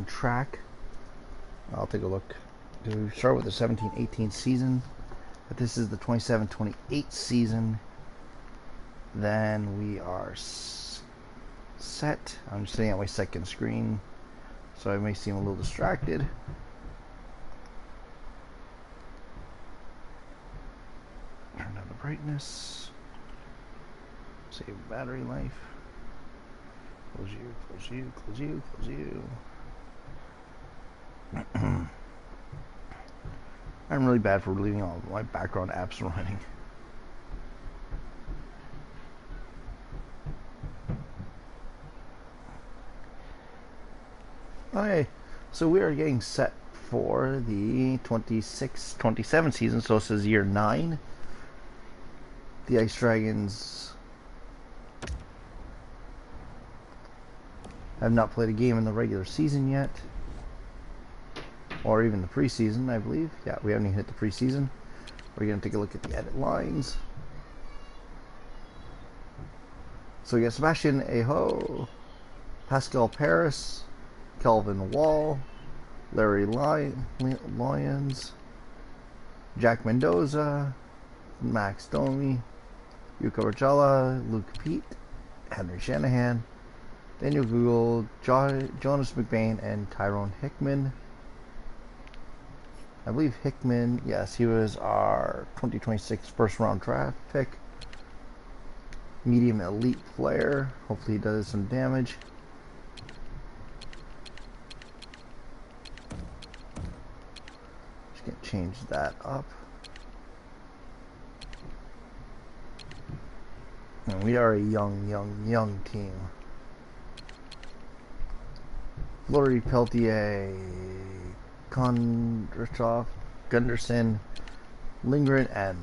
track. I'll take a look. We start with the 17-18 season, but this is the 27-28 season. Then we are set. I'm sitting at my second screen, so I may seem a little distracted. Turn down the brightness. Save battery life. Close you, close you, close you, close you. I'm really bad for leaving all my background apps running. Okay, so we are getting set for the 26-27 season, so this is year 9. The Ice Dragons have not played a game in the regular season yet, or even the preseason, I believe. Yeah, we haven't even hit the preseason. We're going to take a look at the edit lines. So we got Sebastian Aho, Pascal Paris, Kelvin Wall, Larry Lyons, Jack Mendoza, Max Domi, Yuka Rajala, Luke Pete, Henry Shanahan, Daniel Google, Jonas McBain, and Tyrone Hickman. I believe Hickman, yes, he was our 2026 first round draft pick. Medium elite player. Hopefully he does some damage. Just gonna change that up. And we are a young team. Fleury, Peltier, Kondrashov, Gunderson, Lindgren, and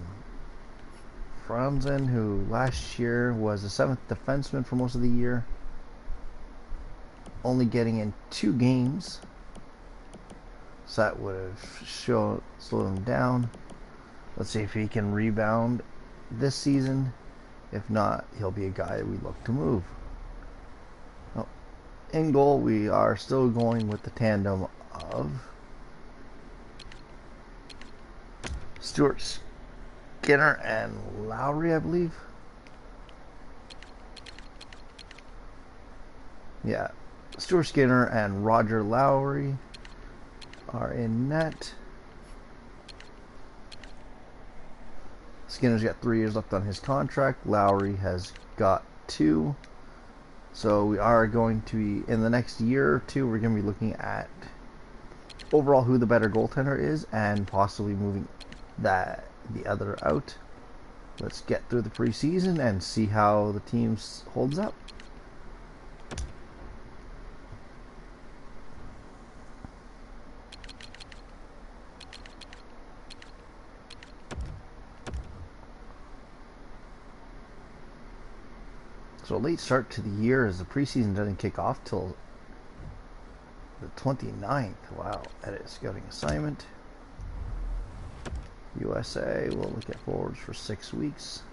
Franzen, who last year was the 7th defenseman for most of the year, only getting in 2 games, so that would have slowed him down. Let's see if he can rebound this season. If not, he'll be a guy we look to move. Well, in goal, we are still going with the tandem of Stuart Skinner and Lowry, I believe. Yeah, Stuart Skinner and Roger Lowry are in net. Skinner's got 3 years left on his contract. Lowry has got 2. So we are going to be, in the next year or 2, we're going to be looking at overall who the better goaltender is and possibly moving the other out. Let's get through the preseason and see how the team holds up. So a late start to the year as the preseason doesn't kick off till the 29th. Wow, edit scouting assignment. USA, we'll look at forwards for 6 weeks.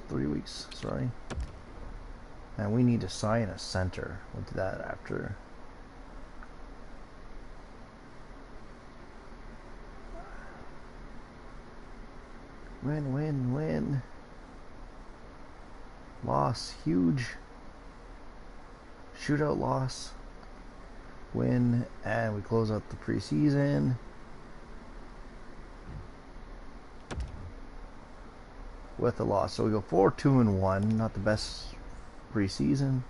3 weeks, sorry. And we need to sign a center. We'll do that after. Win. Loss, huge. Shootout loss. Win, and we close out the preseason. With a loss. So we go 4-2-1, not the best preseason.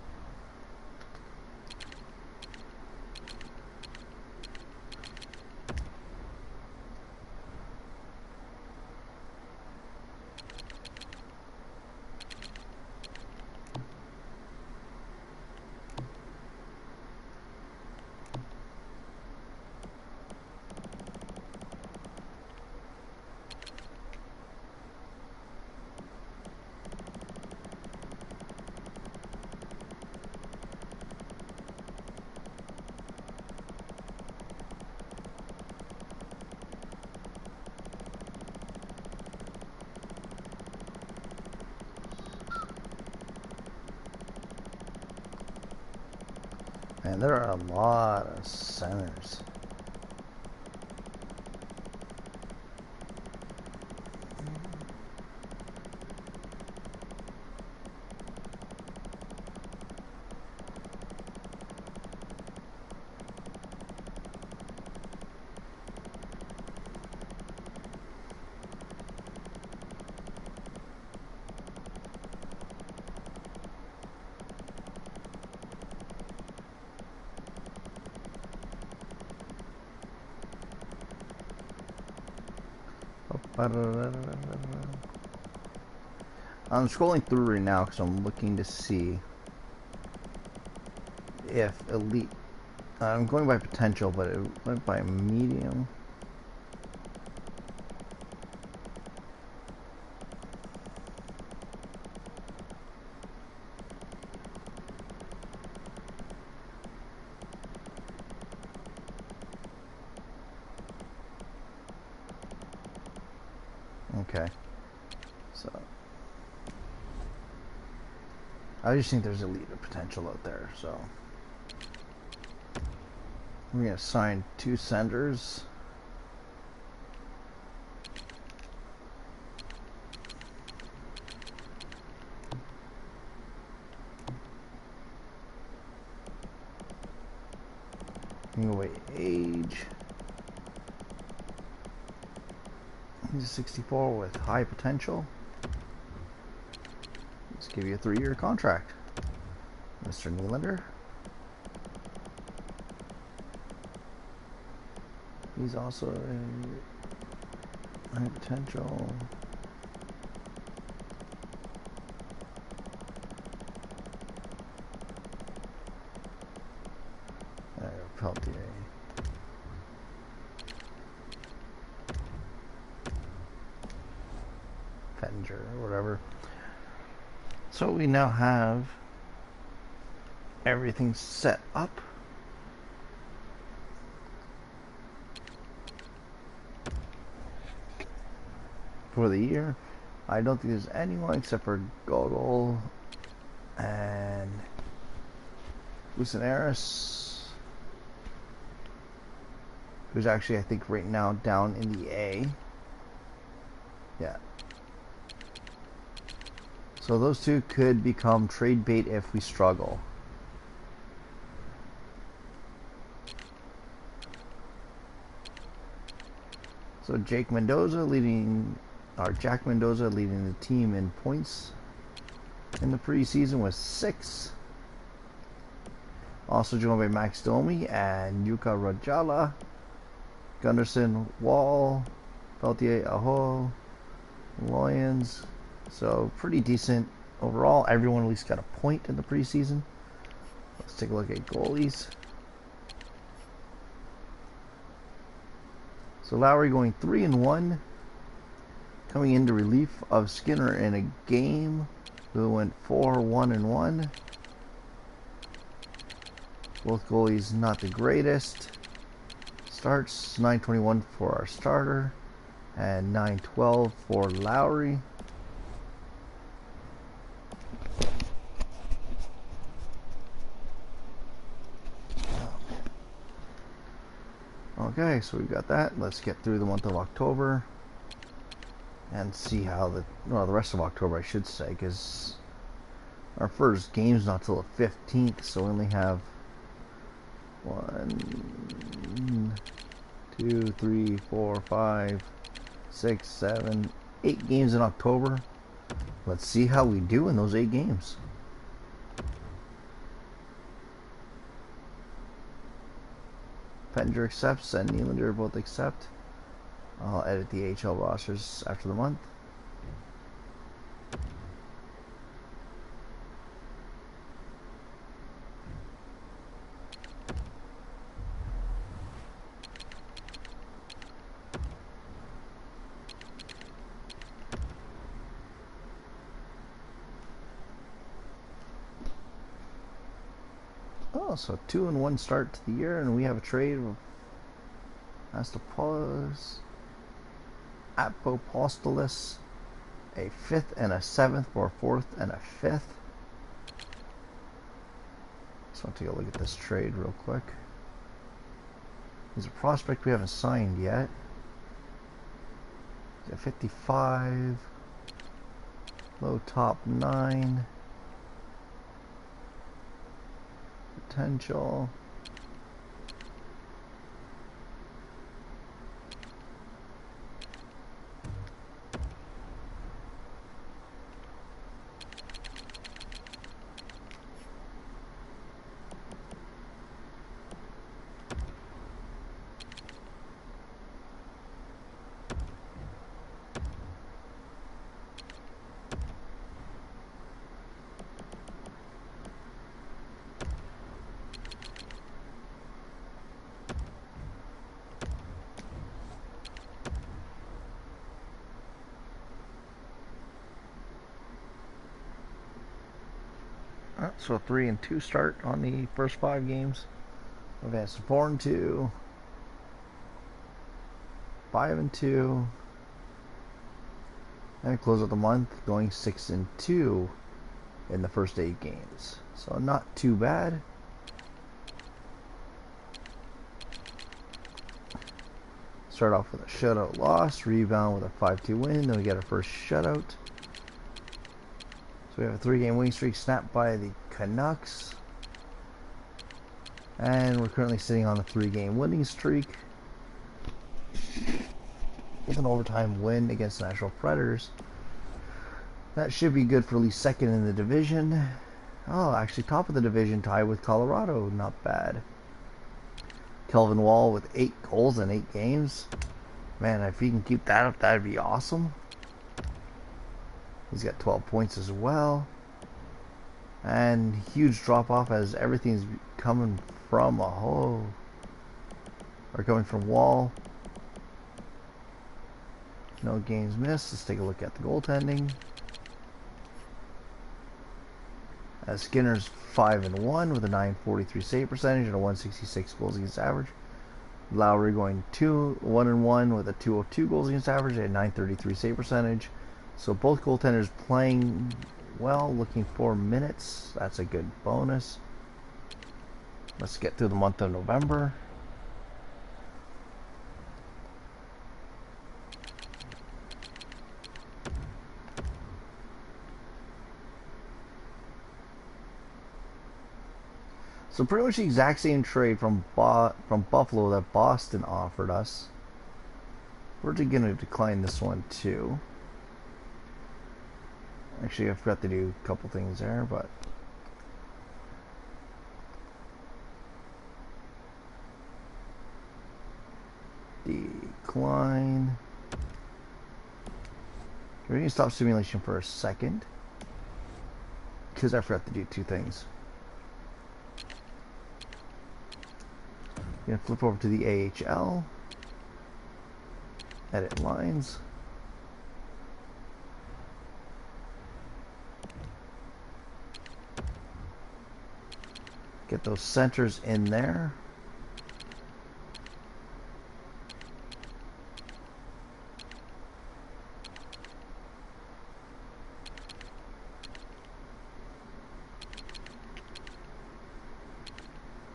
And there are a lot of centers. I'm scrolling through right now because I'm looking to see if elite. I'm going by potential, but it went by medium. Okay, so I just think there's elite potential out there, so we're gonna assign 2 senders. Taking away age. He's a 64 with high potential. Let's give you a 3-year contract, Mr. Nylander. He's also a high potential. Peltier. Pettinger or whatever. So we now have everything set up. For the year. I don't think there's anyone except for Gogol and Lucinaris, who's actually I think right now down in the A. Yeah. So those 2 could become trade bait if we struggle. So Jack Mendoza leading the team in points in the preseason with 6. Also joined by Max Domi and Yuka Rajala, Gunderson, Wall, Peltier, Aho, Loyens. So pretty decent overall. Everyone at least got a point in the preseason. Let's take a look at goalies. So Lowry going 3-1, coming into relief of Skinner in a game who went 4-1-1. Both goalies not the greatest. Starts 9:21 for our starter and 9:12 for Lowry. Okay, so we've got that. Let's get through the month of October and see how the rest of October, I should say, because our first game's not till the 15th, so we only have 1, 2, 3, 4, 5, 6, 7, 8 games in October. Let's see how we do in those 8 games. Pettinger accepts and Nylander both accept. I'll edit the AHL rosters after the month. Oh, so 2-1 start to the year, and we have a trade of Apostolos, a 5th and a 7th for a 4th and a 5th. So I'll take a look at this trade real quick. He's a prospect we haven't signed yet. He's at 55. Low top 9. Potential. So a 3-2 start on the first 5 games. Advanced to 4-2, 5-2, and close out the month going 6-2 in the first 8 games. So not too bad. Start off with a shutout loss, rebound with a 5-2 win, then we get our first shutout. So we have a 3-game winning streak snapped by the Canucks. And we're currently sitting on a 3-game winning streak with an overtime win against the Nashville Predators. That should be good for at least second in the division. Oh, actually top of the division, tied with Colorado. Not bad. Kelvin Wall with 8 goals in 8 games. Man, if he can keep that up, that'd be awesome. He's got 12 points as well. And huge drop off as everything's coming from coming from Wall. No games missed. Let's take a look at the goaltending. As Skinner's 5-1 with a .943 save percentage and a .166 goals against average. Lowry going 1-1 with a .202 goals against average and a .933 save percentage. So both goaltenders playing well, looking for minutes. That's a good bonus. Let's get through the month of November. So pretty much the exact same trade from Buffalo that Boston offered us. We're going to decline this one too. Actually, I forgot to do a couple things there, but decline. We're going to stop simulation for a second because I forgot to do 2 things. Gonna flip over to the AHL, edit lines, get those centers in there.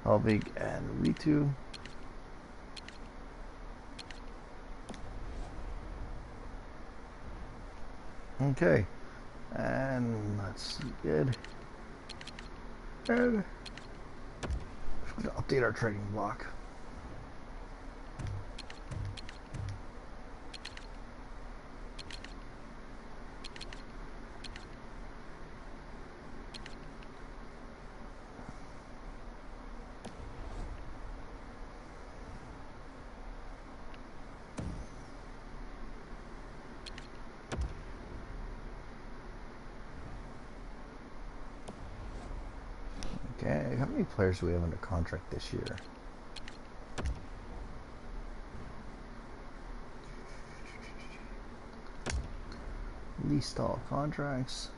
Helvig and Ritu. Okay, and that's good. And update our trading block. Okay, how many players do we have under contract this year? Least all contracts.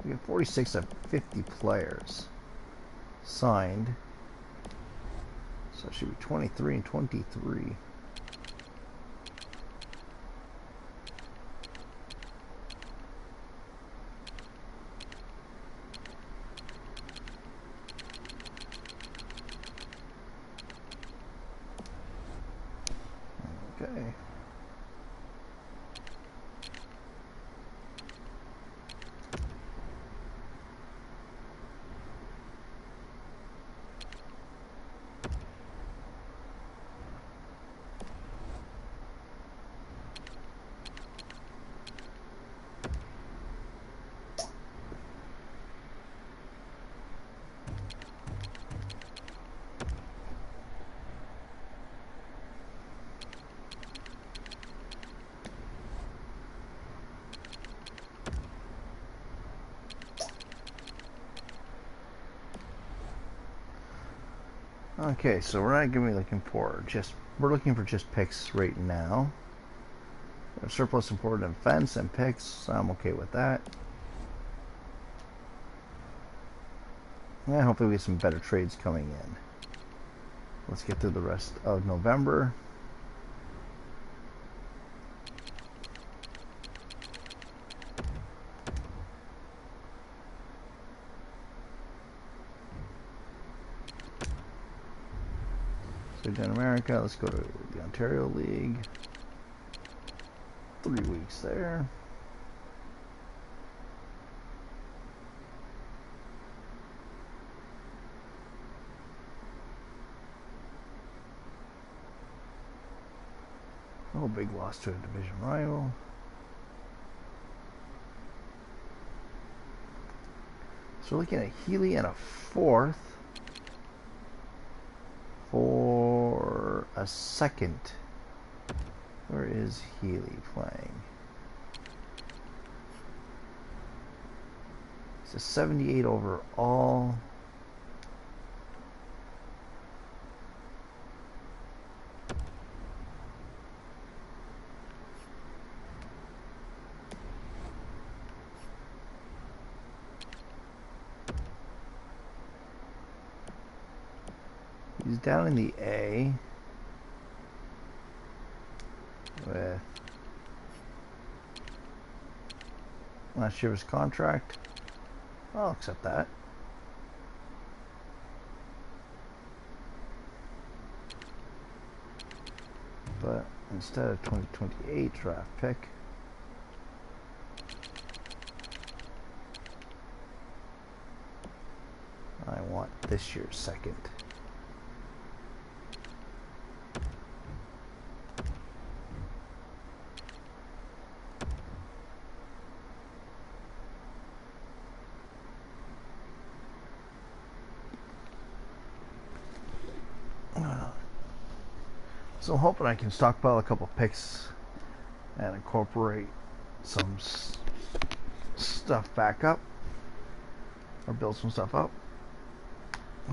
We have 46 of 50 players signed. So it should be 23 and 23. Okay, so we're not going to be looking for we're looking for just picks right now. Surplus important defense and picks. I'm okay with that. Yeah, hopefully we get some better trades coming in. Let's get through the rest of November. So in America, let's go to the Ontario League. 3 weeks there. Oh, big loss to a division rival. So we're looking at Healy and a 4th for a 2nd. Where is Healy playing? It's a 78 overall. He's down in the A with last year's contract. I'll accept that. But instead of 2028 draft pick, I want this year's 2nd. So I'm hoping I can stockpile a couple picks and incorporate some stuff back up, or build some stuff up.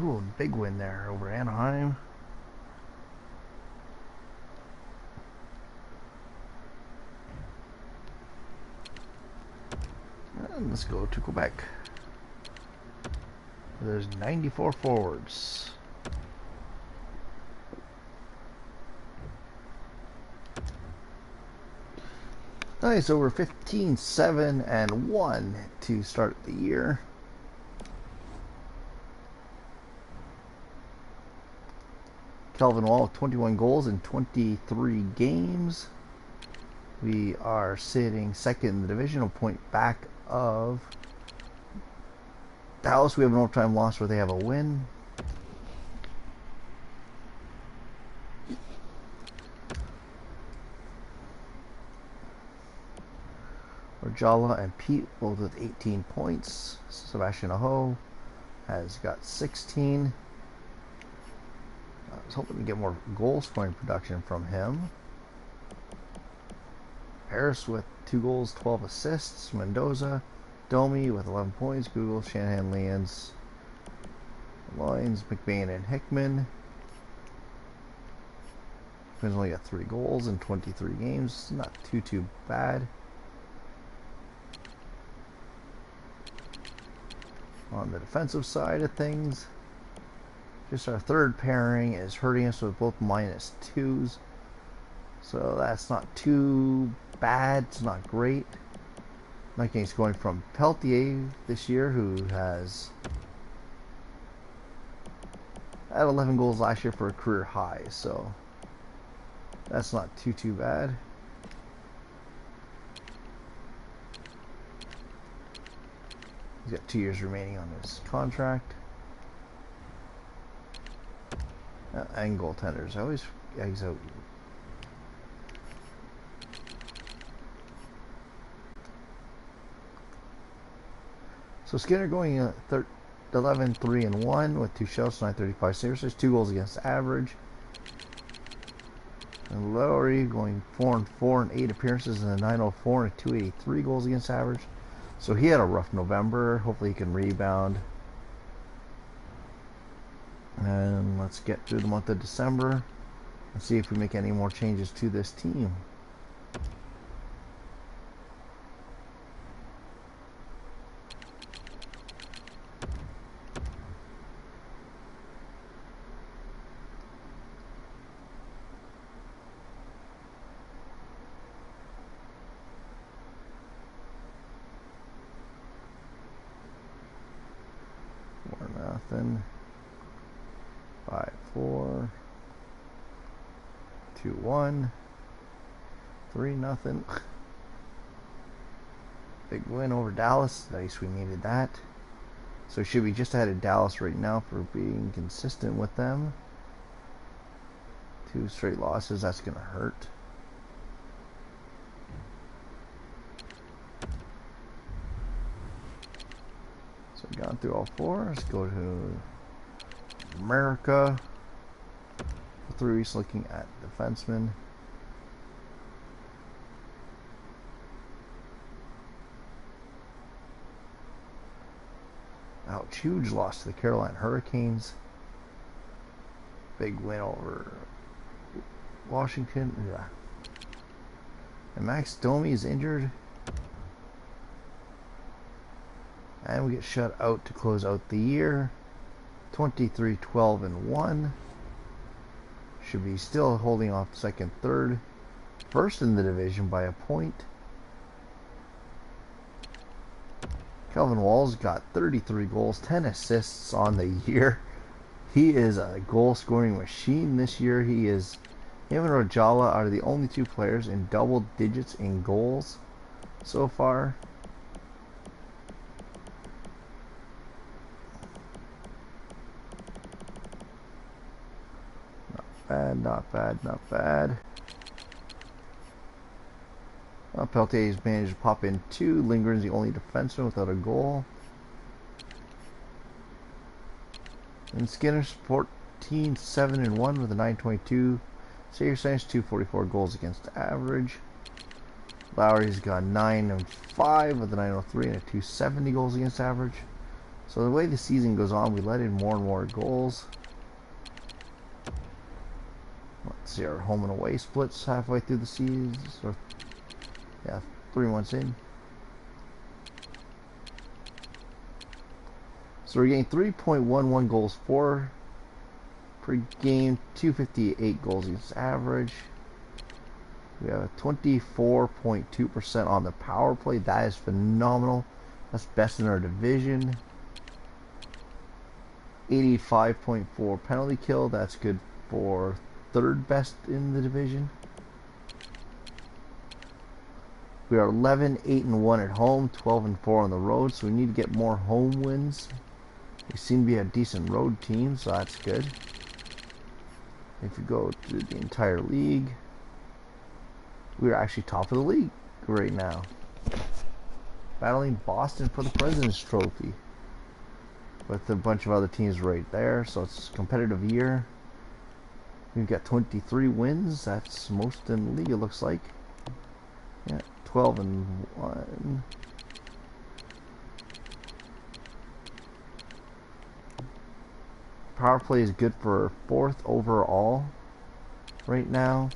Ooh, a big win there over Anaheim. And let's go to Quebec. There's 94 forwards. Nice, so we're 15-7-1 to start the year. Kelvin Wall with 21 goals in 23 games. We are sitting 2nd in the division, a point back of Dallas. We have an overtime loss where they have a win. Rajala and Pete both with 18 points. Sebastian Aho has got 16. I was hoping to get more goal scoring production from him. Harris with 2 goals, 12 assists. Mendoza, Domi with 11 points. Google, Shanahan, Lians, Lyons, McBain, and Hickman. Hickman's only got 3 goals in 23 games. Not too bad. On the defensive side of things, just our 3rd pairing is hurting us with both -2s. So that's not too bad. It's not great. Not getting scoring from Peltier this year, who has had 11 goals last year for a career high. So that's not too bad. He's got 2 years remaining on his contract. And goaltenders. He's out. So Skinner going 11-3-1 with 2 shots, 935 saves. There's 2 goals against average. And Lowry going 4-4 in 8 appearances and a 904 and 283 goals against average. So he had a rough November. Hopefully he can rebound. And let's get through the month of December and see if we make any more changes to this team. Nothing. 5-4. 2-1. 3-0. Big win over Dallas. Nice, we needed that. So should be just ahead of Dallas right now for being consistent with them. 2 straight losses. That's gonna hurt. So we've gone through all 4. Let's go to America. 3's looking at defensemen. Ouch, huge loss to the Carolina Hurricanes. Big win over Washington. Yeah. And Max Domi is injured. And we get shut out to close out the year. 23-12-1. Should be still holding off second, third. First in the division by a point. Calvin Walls got 33 goals, 10 assists on the year. He is a goal scoring machine this year. Him and Rajala are the only 2 players in double digits in goals so far. Not bad. Peltier's managed to pop in 2. Lindgren's the only defenseman without a goal. And Skinner's 14-7-1 with a 922 save percentage, 244 goals against average. Lowry's got 9-5 with a 903 and a 270 goals against average. So the way the season goes on, we let in more and more goals. Let's see our home and away splits halfway through the season. So, yeah, 3 months in. So we're getting 3.11 goals per game, 258 goals against average. We have a 24.2% on the power play. That is phenomenal. That's best in our division. 85.4 penalty kill. That's good for 3rd best in the division. We are 11-8-1 at home, 12-4 on the road, so we need to get more home wins. We seem to be a decent road team, so that's good. If you go to the entire league, we're actually top of the league right now. Battling Boston for the President's Trophy. With a bunch of other teams right there, so it's a competitive year. We've got 23 wins. That's most in the league, it looks like. Yeah, 12-1. Power play is good for 4th overall right now.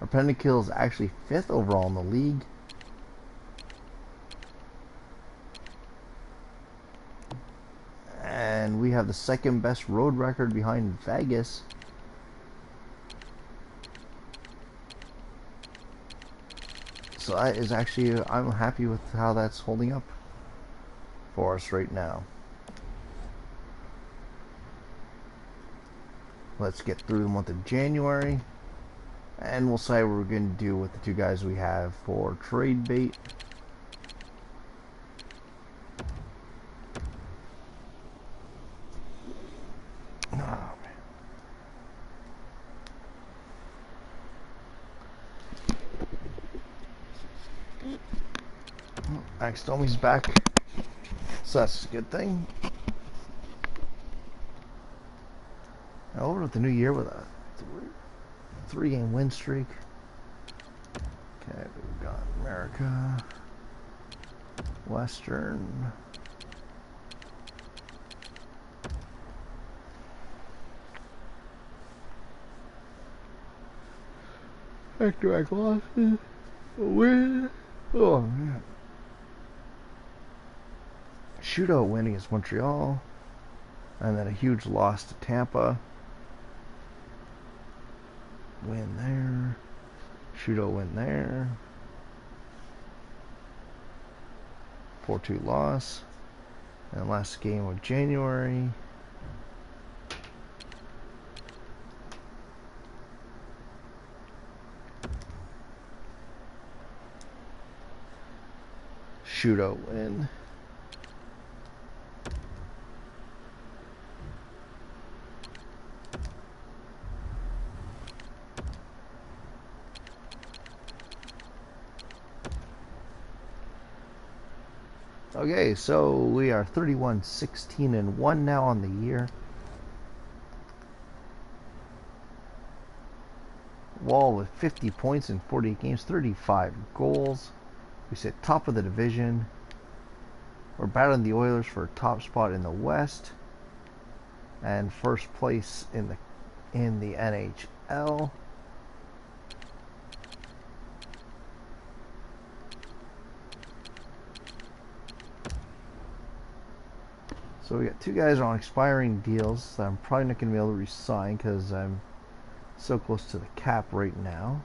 Our penalty kill is actually 5th overall in the league. And we have the 2nd best road record behind Vegas. So that is actually, I'm happy with how that's holding up for us right now. Let's get through the month of January. And we'll say what we're going to do with the 2 guys we have for trade bait. Max Domi's back, so that's a good thing. Now over with the new year with a 3-game win streak. Okay, we've got America. Western. Back-to-back losses. A win. Oh man. Shootout win against Montreal. And then a huge loss to Tampa. Win there. Shootout win there. 4-2 loss. And last game of January. Shootout win. Okay, so we are 31-16-1 now on the year. Wall with 50 points in 48 games, 35 goals. We sit top of the division. We're battling the Oilers for a top spot in the West and first place in the NHL. So we got two guys on expiring deals that I'm probably not going to be able to re-sign because I'm so close to the cap right now.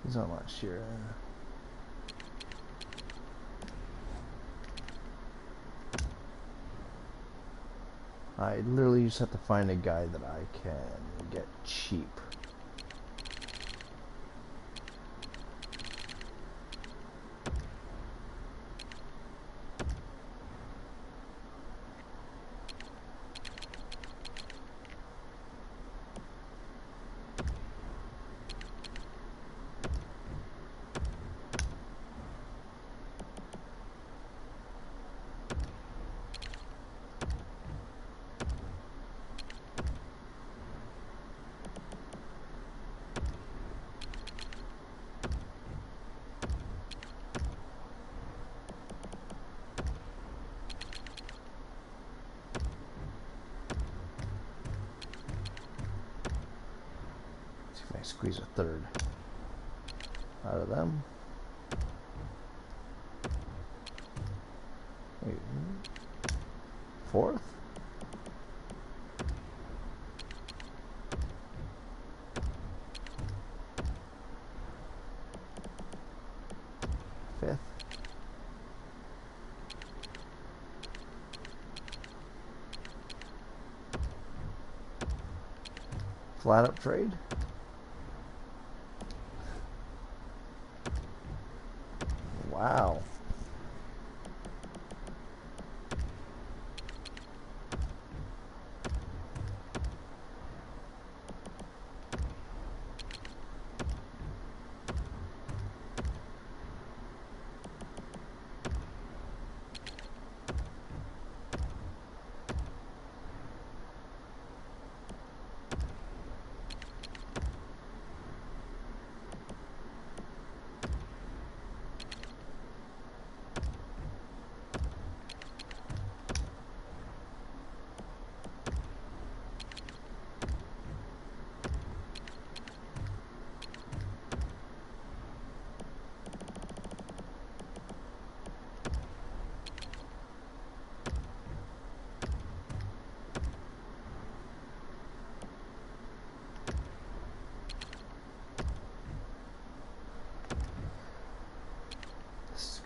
He's on last year. I literally just have to find a guy that I can get cheap. Squeeze a third out of them. Wait, fourth? Fifth? Flat up trade? Wow.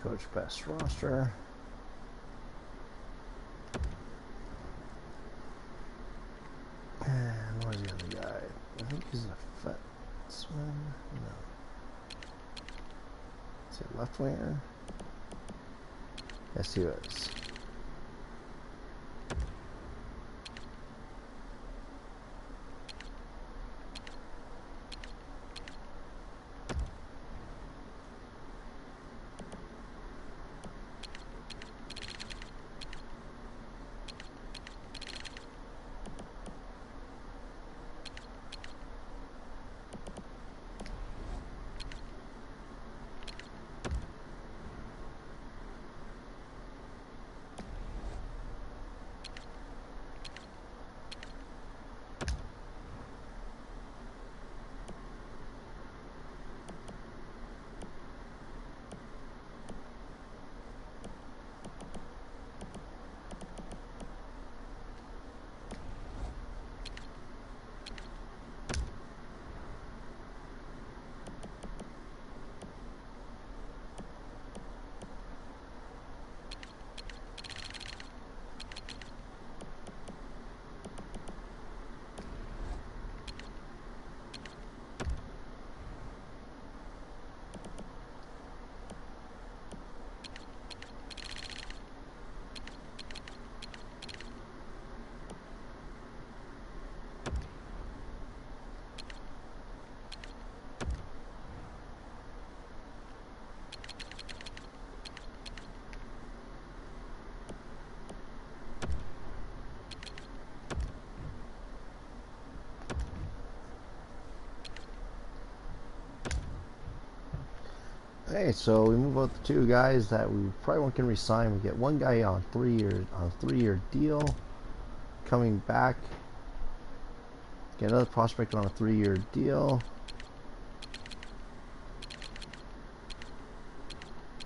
Coach best roster. And where's the other guy? I think he's a defenseman. No. Is it left winger? Yes, he is. Hey, so we move out the two guys that we probably won't can resign. We get one guy on 3 years on a 3-year deal, coming back. Get another prospect on a 3-year deal.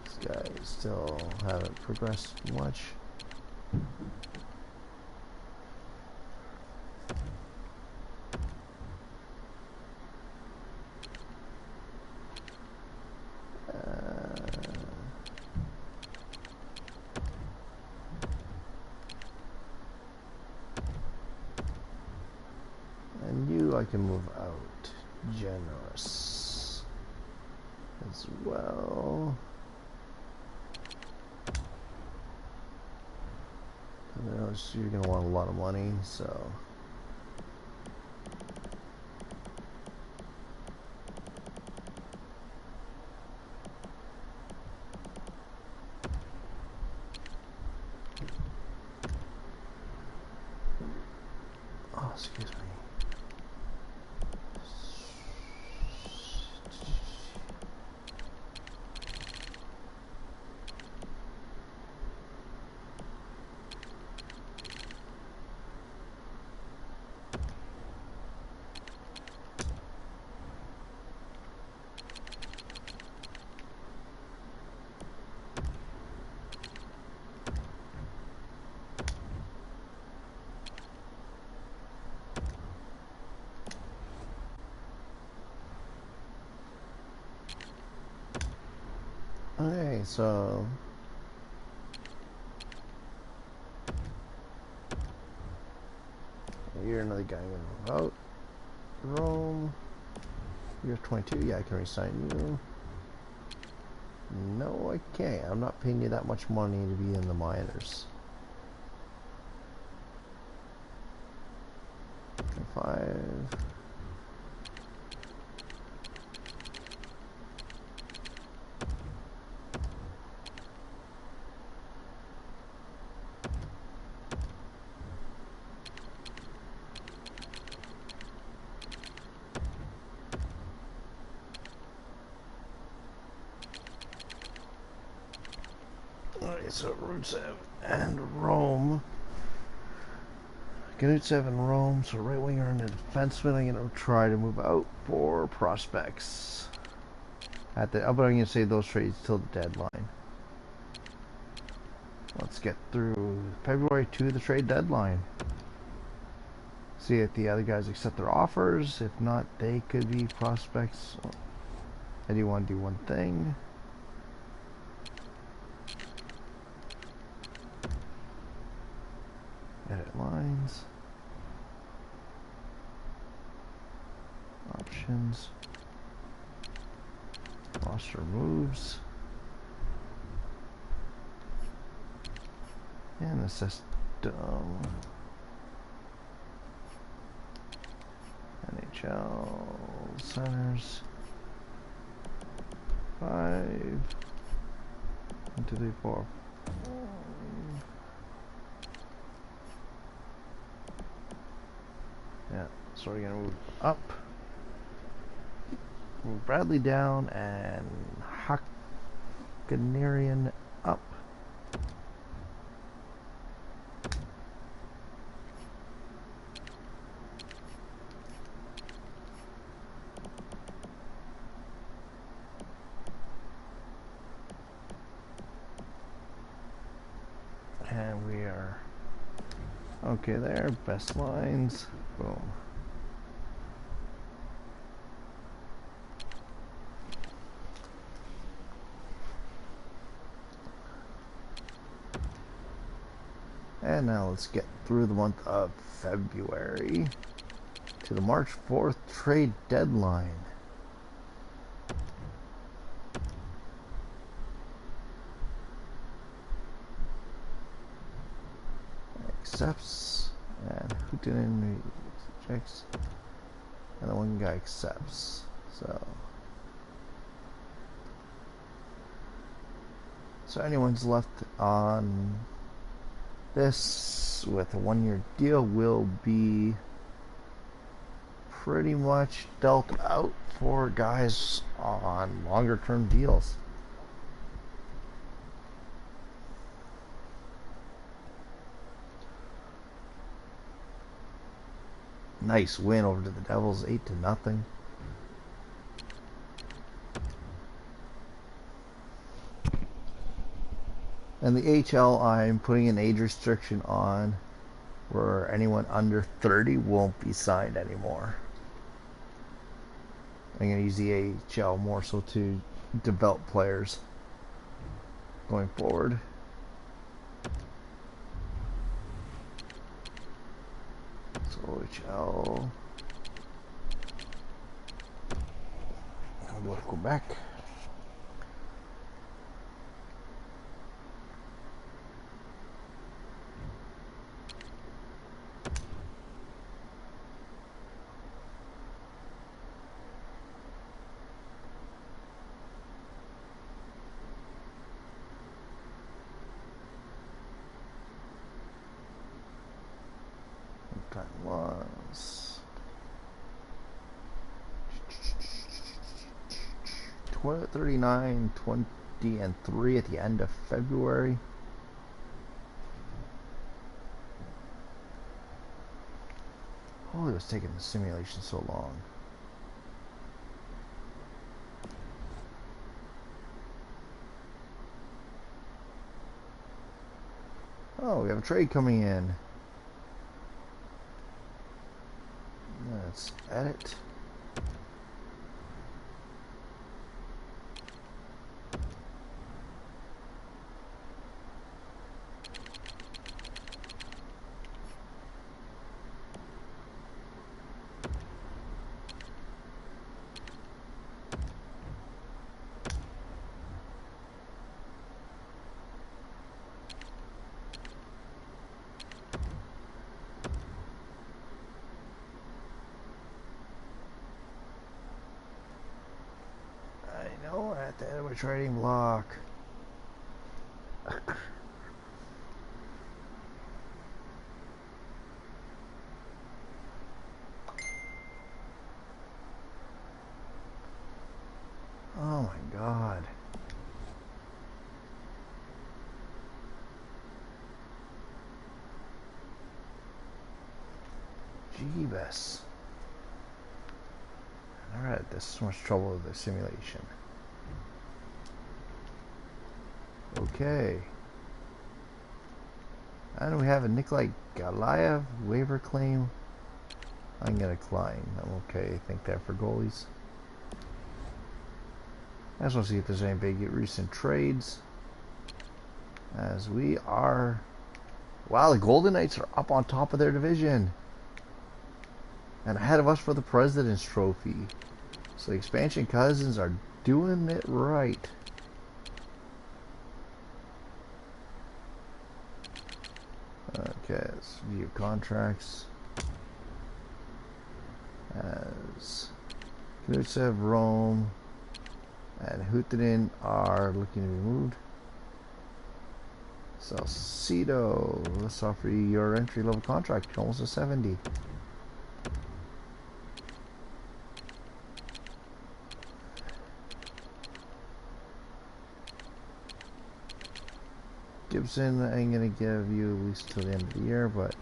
This guy still haven't progressed much. I can move out. Generous as well. You're gonna want a lot of money, so excuse me. Okay, so you're another guy I'm gonna move out. Rome. You're 22. Yeah, I can resign you. No, I can't. I'm not paying you that much money to be in the minors. 5. Alright, so Rutsev and Rome. Ganutsev and Rome, so right winger and a defenseman. I'm going to try to move out for prospects. I'm going to say those trades till the deadline. Let's get through February to the trade deadline. See if the other guys accept their offers. If not, they could be prospects. I do want to do one thing. Edit lines. Options. Roster moves. And the system. NHL centers. 5. 1, 2, 3, 4. Yeah, so we're gonna move up. Move Bradley down and Hakanarian up. And we are okay there. Best lines. Boom. And now let's get through the month of February to the March 4th trade deadline. Accepts, and who didn't rejects, and the one guy accepts. So anyone's left on this with a 1-year deal will be pretty much dealt out for guys on longer term deals. Nice win over to the Devils, 8-0. And the HL, I'm putting an age restriction on where anyone under 30 won't be signed anymore. I'm going to use the AHL more so to develop players going forward. So OHL. I'll go to Quebec. Time was 39, 20, and 3 at the end of February. Holy, it was taking the simulation so long. Oh, we have a trade coming in. Let's edit. At the end of my trading block. Oh my god. Jeebus. Alright, there's so much trouble with the simulation. Okay. And we have a Nikolai Galayev waiver claim. I'm gonna decline. I'm okay. I think that for goalies. I just want to see if there's any big recent trades. As we are... Wow, the Golden Knights are up on top of their division. And ahead of us for the President's Trophy. So the expansion cousins are doing it right. Okay, let's view contracts. As Knutsev, Rome, and Huttinen are looking to be moved. Salcedo, let's offer you your entry level contract, almost a 70. Gibson, I'm going to give you at least till the end of the year, but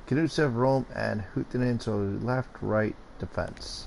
Knutsev, Rome, and Huttinen, so left, right, defense.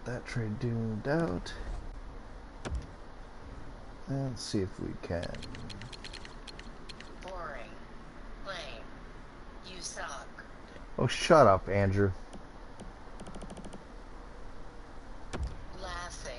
that trade doomed out. And let's see if we can. Boring. Lame. You suck. Oh, shut up, Andrew. Laughing.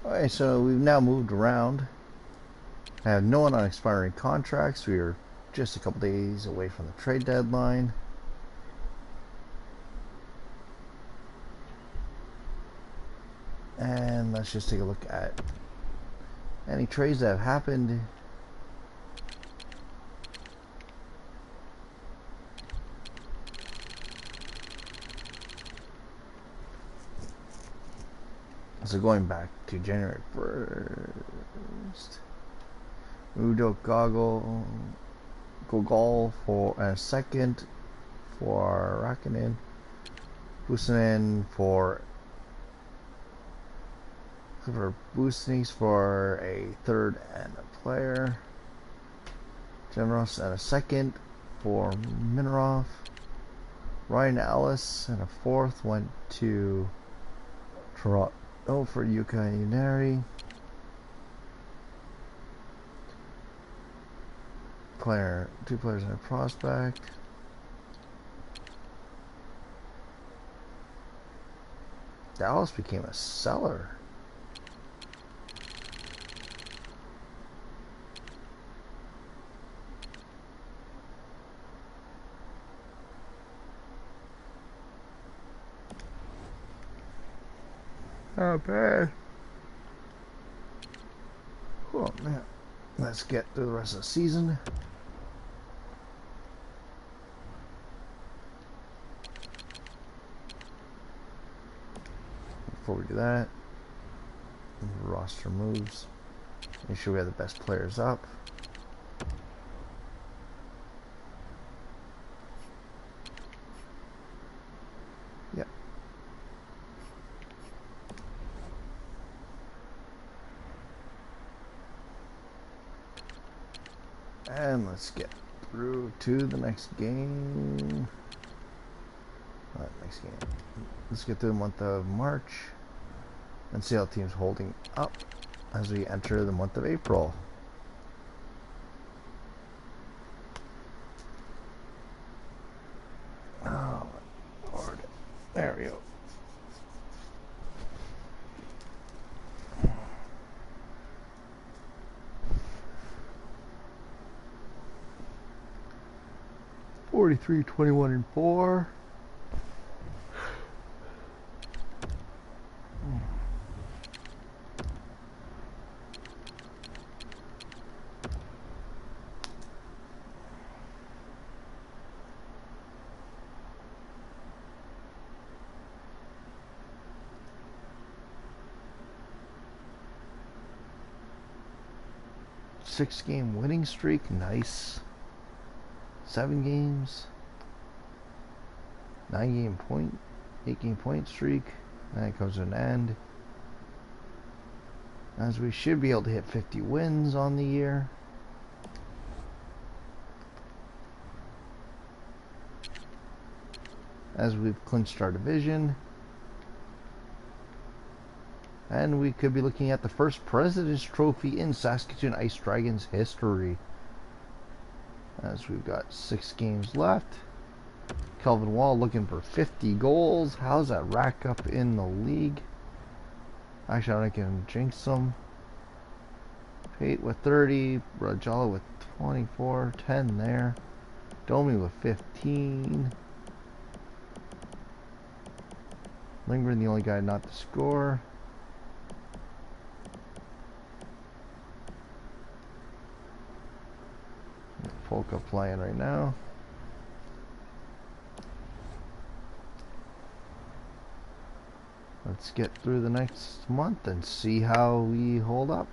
Okay, so we've now moved around. I have no one on expiring contracts. We are just a couple days away from the trade deadline. And let's just take a look at any trades that have happened. So going back to January 1st, Udo Goggle, goal for a second for Rakinen. Busanen for Busnys for a third and a player. Generos and a second for Minorov. Ryan Ellis and a fourth went to Toronto for Yuka Inari. Two players and a prospect. Dallas became a seller. Not bad. Oh man. Let's get through the rest of the season. Before we do that, roster moves. Make sure we have the best players up. Yep. And let's get through to the next game. Next game. Let's get through the month of March and see how the team's holding up as we enter the month of April. Oh, Lord. There we go. $43, 21, and 4. Six-game winning streak, nice. 7 games. 8-game point streak. And it comes to an end. As we should be able to hit 50 wins on the year. As we've clinched our division. And we could be looking at the first President's Trophy in Saskatoon Ice Dragons history. As we've got 6 games left. Kelvin Wall looking for 50 goals. How's that rack up in the league? Actually, I can jinx him. Pate with 30. Rajala with 24. 10 there. Domi with 15. Lindgren, the only guy not to score. Polka playing right now. Let's get through the next month and see how we hold up.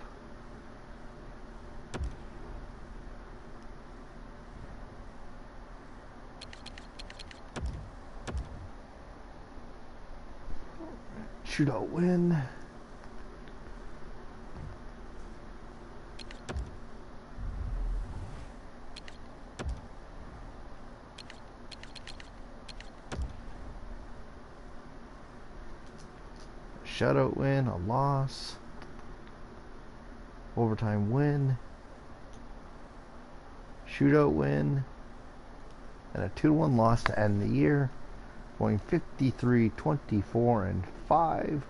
Shootout win. Shutout win, a loss, overtime win, shootout win, and a 2-1 loss to end the year, going 53, 24, and 5.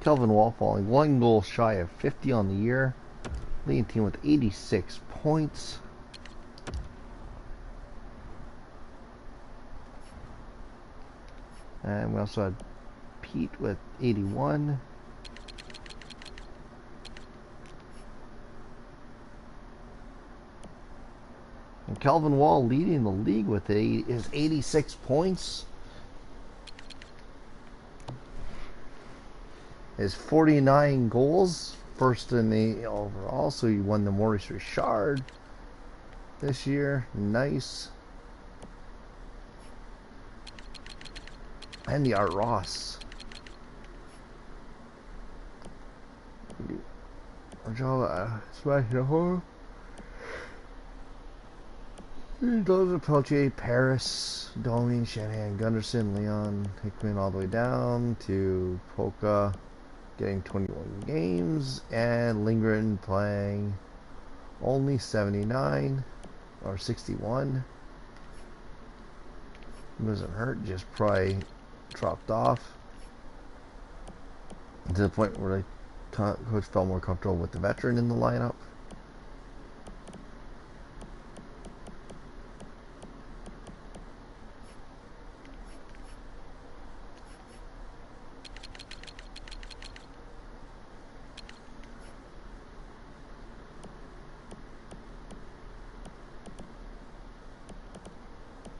Kelvin Wall falling 1 goal shy of 50 on the year, leading team with 86 points. And we also had Pete with 81. And Kelvin Wall leading the league with his 86 points. is 49 goals, first in the overall. So he won the Maurice Richard this year. Nice. And the Art Ross. Smashing a hole. Those Peltier, Paris, Domi, Shanahan, Gunderson, Leon, Hickman all the way down to Polka getting 21 games, and Lindgren playing only 79 or 61. He wasn't hurt, just probably dropped off to the point where the coach felt more comfortable with the veteran in the lineup.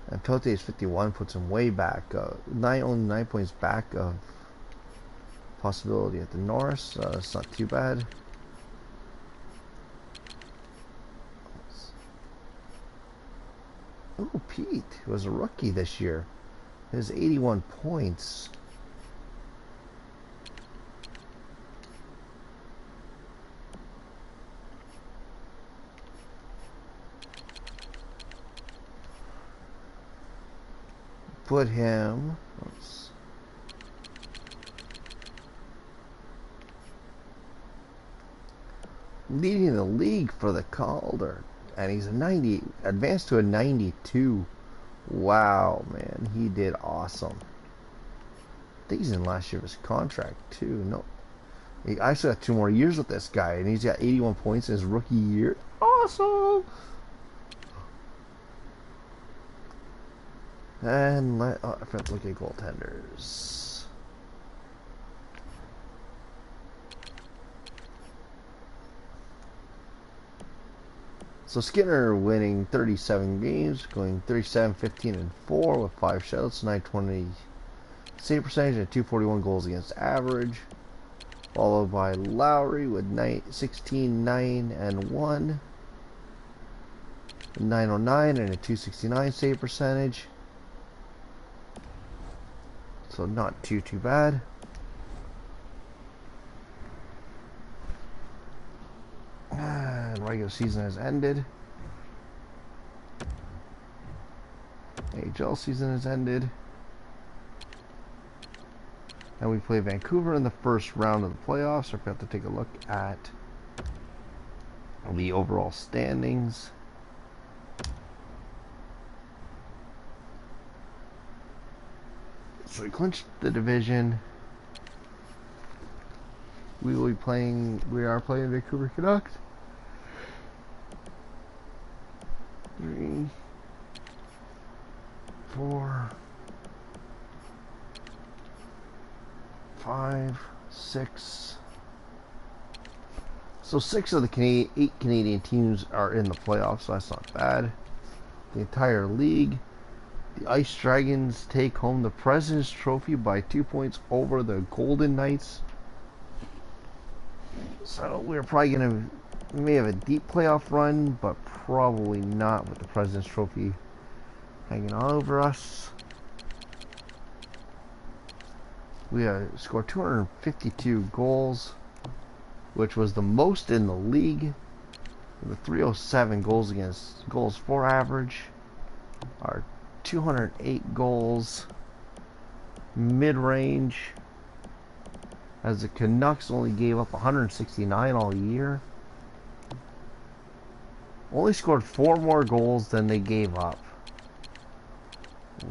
And Peltier's 51 puts him way back, only 9 points back of possibility at the Norris. It's not too bad. Oh, Pete was a rookie this year. His 81 points. Put him. Leading the league for the Calder, and he's a 90, advanced to a 92. Wow, man, he did awesome. I think he's in last year of his contract too. No, he actually got 2 more years with this guy, and he's got 81 points in his rookie year. Awesome. And let's look at goaltenders. So Skinner winning 37 games, going 37, 15, and 4 with 5 shutouts, 920 save percentage, and 241 goals against average. Followed by Lowry with 16, 9, and 1, 909 and a 269 save percentage. So not too bad. And regular season has ended. NHL season has ended. And we play Vancouver in the first round of the playoffs. So we have to take a look at the overall standings. So we clinched the division. We are playing Vancouver Canucks. 3, 4, 5, 6. So 6 of the 8 Canadian teams are in the playoffs, so that's not bad. The entire league. The Ice Dragons take home the President's Trophy by 2 points over the Golden Knights. So we're probably we may have a deep playoff run, but probably not with the President's Trophy hanging all over us. We scored 252 goals, which was the most in the league. With 307 goals for average. Our 208 goals mid-range, as the Canucks only gave up 169 all year. Only scored 4 more goals than they gave up.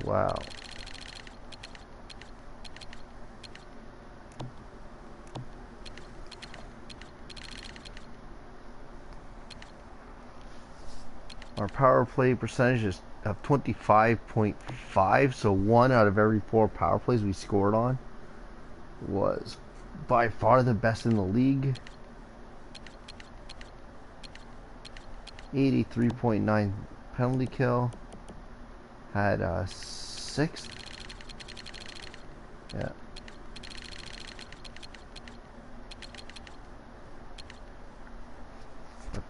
Wow. Our power play percentage is of 25.5, so 1 out of every 4 power plays we scored on was by far the best in the league. 83.9 penalty kill. Had 6th. Yeah.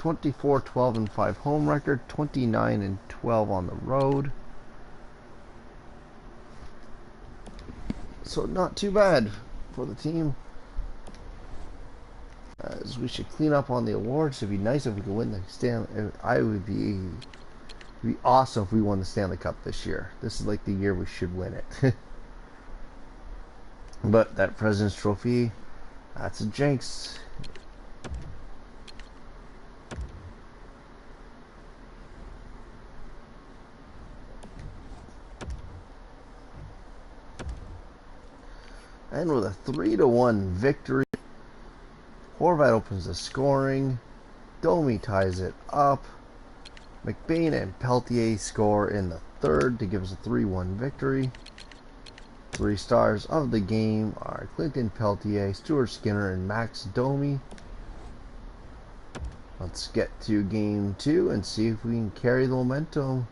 24, 12, and 5 home record, 29 and 12 on the road. So not too bad for the team. As we should clean up on the awards. It'd be nice if we could win the Stanley. It'd be awesome if we won the Stanley Cup this year. This is like the year we should win it. But that President's Trophy, that's a jinx. And with a 3-1 victory, Horvat opens the scoring. Domi ties it up. McBain and Peltier score in the third to give us a 3-1 victory. 3 stars of the game are Clinton Peltier, Stuart Skinner, and Max Domi. Let's get to game 2 and see if we can carry the momentum.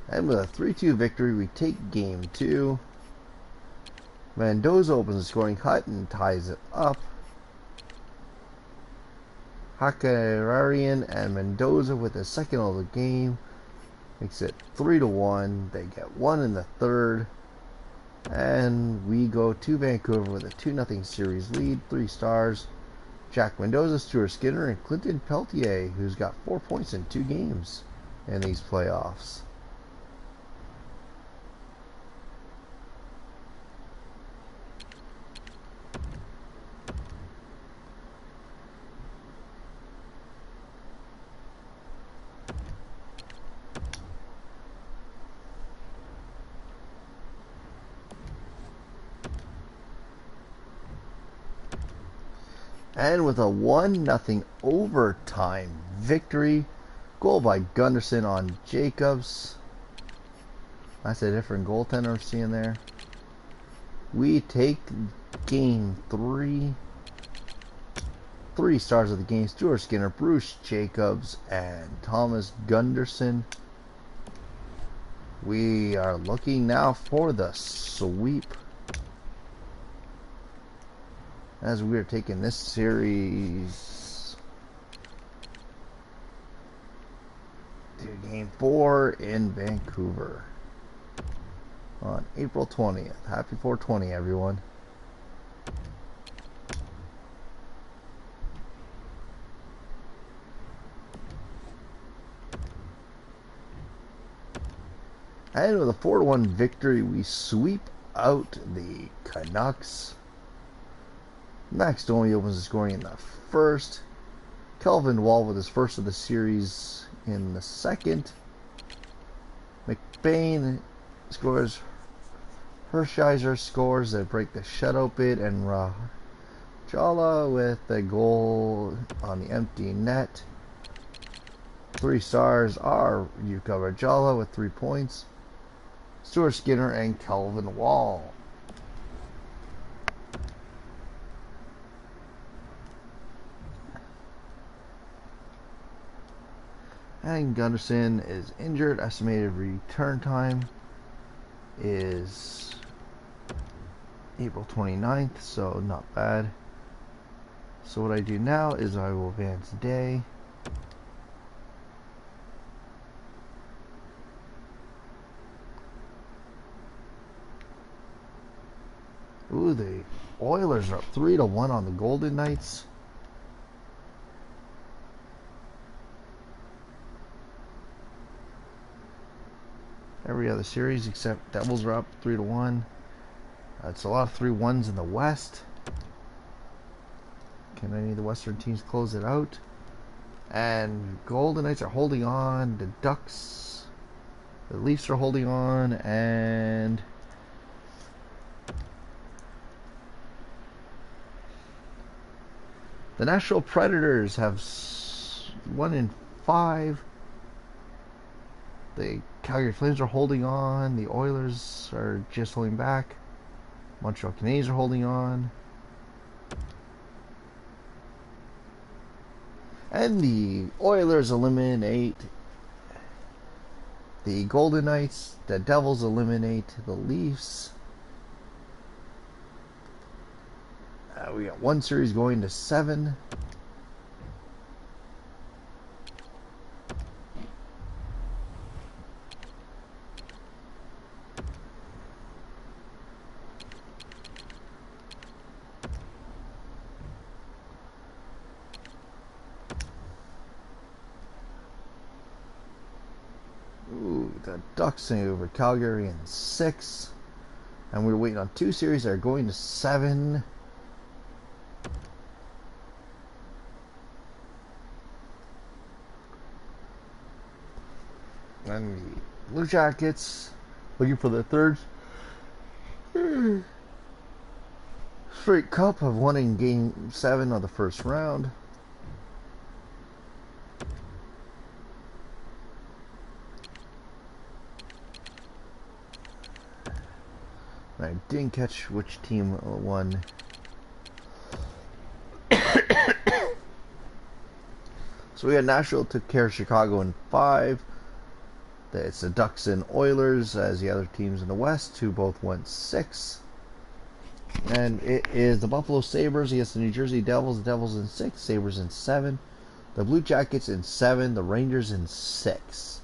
And with a 3-2 victory, we take game 2. Mendoza opens the scoring hut and ties it up. Hakararian and Mendoza with the second of the game makes it 3-1. They get 1 in the third. And we go to Vancouver with a 2-0 series lead. 3 stars. Jack Mendoza, Stuart Skinner, and Clinton Peltier, who's got 4 points in 2 games in these playoffs. And with a 1-0 overtime victory, goal by Gunderson on Jacobs. That's a different goaltender I'm seeing there. We take game 3. 3 stars of the game: Stuart Skinner, Bruce Jacobs, and Thomas Gunderson. We are looking now for the sweep, as we are taking this series to game 4 in Vancouver on April 20th. Happy 420, everyone. And with a 4-1 victory, we sweep out the Canucks. Max Domi opens the scoring in the first. Kelvin Wall with his first of the series in the second. McBain scores. Hershiser scores that break the shutout bid, and Rajala with the goal on the empty net. 3 stars are Yuka Rajala with 3 points. Stuart Skinner and Kelvin Wall. And Gunderson is injured. Estimated return time is April 29th, so not bad. So what I do now is I will advance day. Ooh, the Oilers are up 3-1 on the Golden Knights. Every other series except Devils are up 3-1. It's a lot of 3-1s in the West. Can any of the Western teams close it out? And Golden Knights are holding on. The Ducks, the Leafs are holding on, and the Nashville Predators have 1-5. The Calgary Flames are holding on. The Oilers are just holding back. Montreal Canadiens are holding on. And the Oilers eliminate the Golden Knights. The Devils eliminate the Leafs. We got one series going to 7. Ooh, the Ducks over Calgary in 6. And we're waiting on 2 series that are going to 7. And the Blue Jackets looking for the third straight cup of won in Game 7 of the first round. I didn't catch which team won. So we had Nashville took care of Chicago in 5. It's the Ducks and Oilers as the other teams in the West, who both went 6. And it is the Buffalo Sabres against the New Jersey Devils. The Devils in 6, Sabres in 7. The Blue Jackets in 7, the Rangers in 6.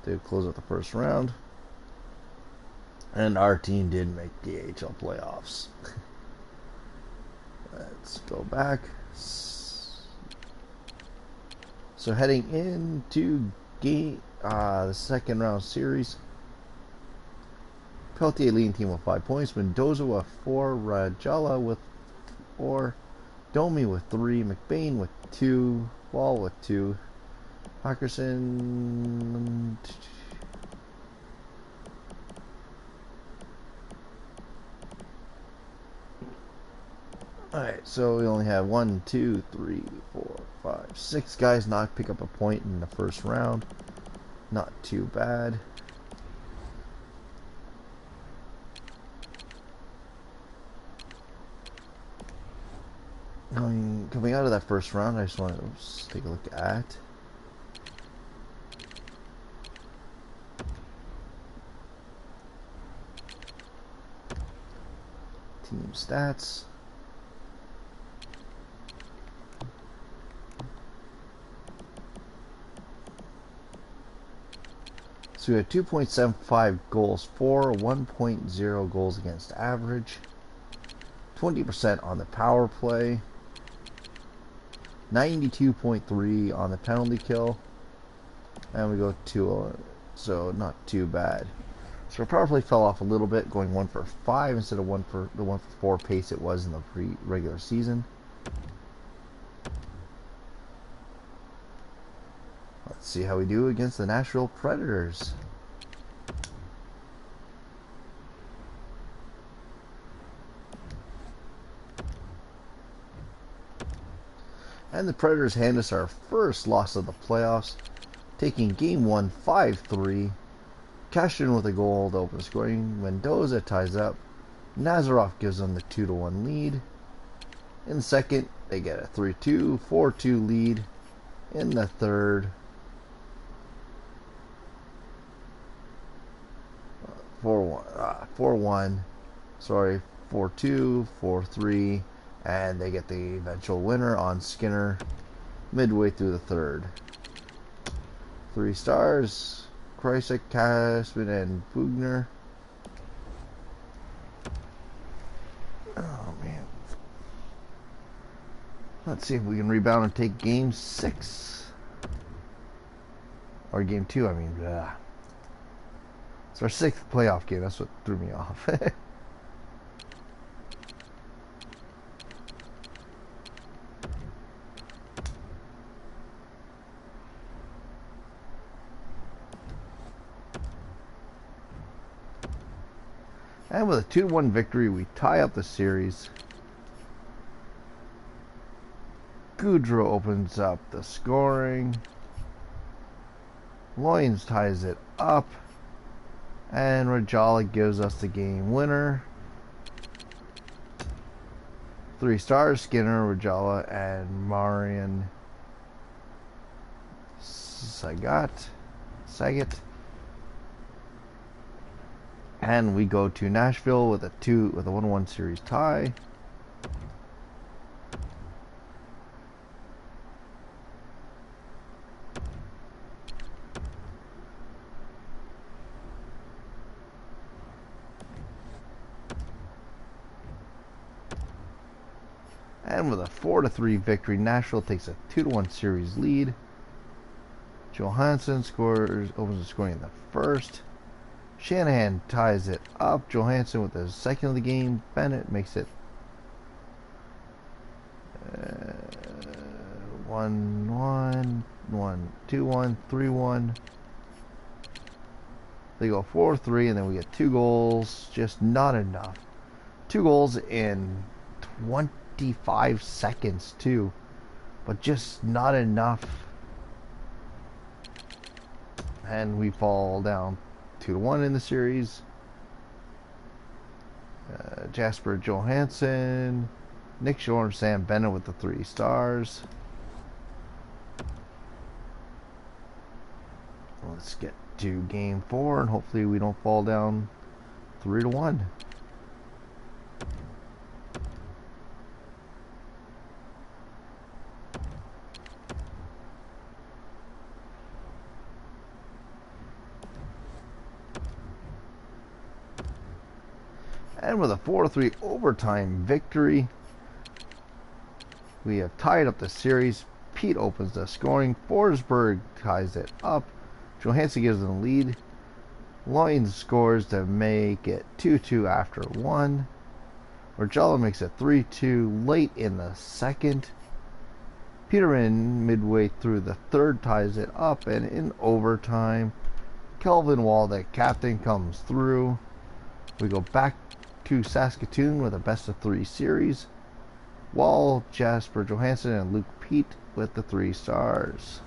To close out the first round. And our team did make the AHL playoffs. Let's go back. So heading into the second round series. Peltier leading team with 5 points. Mendoza with 4. Rajala with 4. Domi with 3. McBain with 2. Wall with 2. Hawkerson. Alright, so we only have 1, 2, 3, 4, 5, 6 guys not pick up a point in the first round. Not too bad. Coming out of that first round, I just want to take a look at team stats. So we had 2.75 goals for, 1.0 goals against average, 20% on the power play, 92.3 on the penalty kill, and we go 2, so not too bad. So our power play fell off a little bit, going 1 for 5 instead of the 1 for 4 pace it was in the regular season. Let's see how we do against the Nashville Predators. And the Predators hand us our first loss of the playoffs, taking Game 1 5-3. Cashed in with a goal to open scoring. Mendoza ties up. Nazarov gives them the 2-1 lead. In the second, they get a 3-2, 4-2 lead. In the third, 4-1, sorry, 4-2, 4-3, and they get the eventual winner on Skinner midway through the third. 3 stars, Kreisek, Kasman, and Bugner. Oh man. Let's see if we can rebound and take Game 6. Or Game 2, I mean. Blah. It's our 6th playoff game. That's what threw me off. And with a 2-1 victory, we tie up the series. Goudreau opens up the scoring. Loyens ties it up. And Rajala gives us the game winner. 3 stars, Skinner, Rajala, and Marian Saget. And we go to Nashville with a 1-1 series tie. And with a 4-3 victory, Nashville takes a 2-1 series lead. Johansson opens the scoring in the first. Shanahan ties it up. Johansson with the second of the game. Bennett makes it 1-1, 2-1, 3-1. They go 4-3, and then we get 2 goals. Just not enough. 2 goals in 25 seconds, too. But just not enough. And we fall down 2-1 in the series. Jasper Johansson, Nick Shore, and Sam Bennett with the 3 stars. Let's get to game 4, and hopefully we don't fall down 3-1. And with a 4-3 overtime victory, we have tied up the series. Pete opens the scoring. Forsberg ties it up. Johansson gives them the lead. Loynes scores to make it 2-2 after 1. Rajala makes it 3-2 late in the second. Peterman, midway through the third, ties it up. And in overtime, Kelvin Wall, the captain, comes through. We go back to Saskatoon with a best-of-3 series. Wall, Jasper Johansson, and Luke Pete with the 3 stars.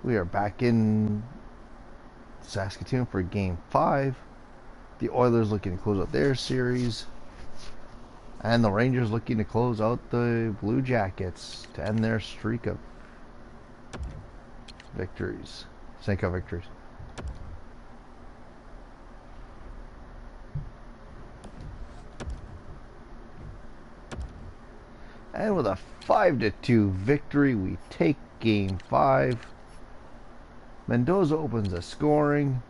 We are back in Saskatoon for Game 5. The Oilers looking to close out their series. And the Rangers looking to close out the Blue Jackets to end their streak of victories. Stanley Cup victories. And with a 5-2 victory, we take Game 5. Mendoza opens the scoring.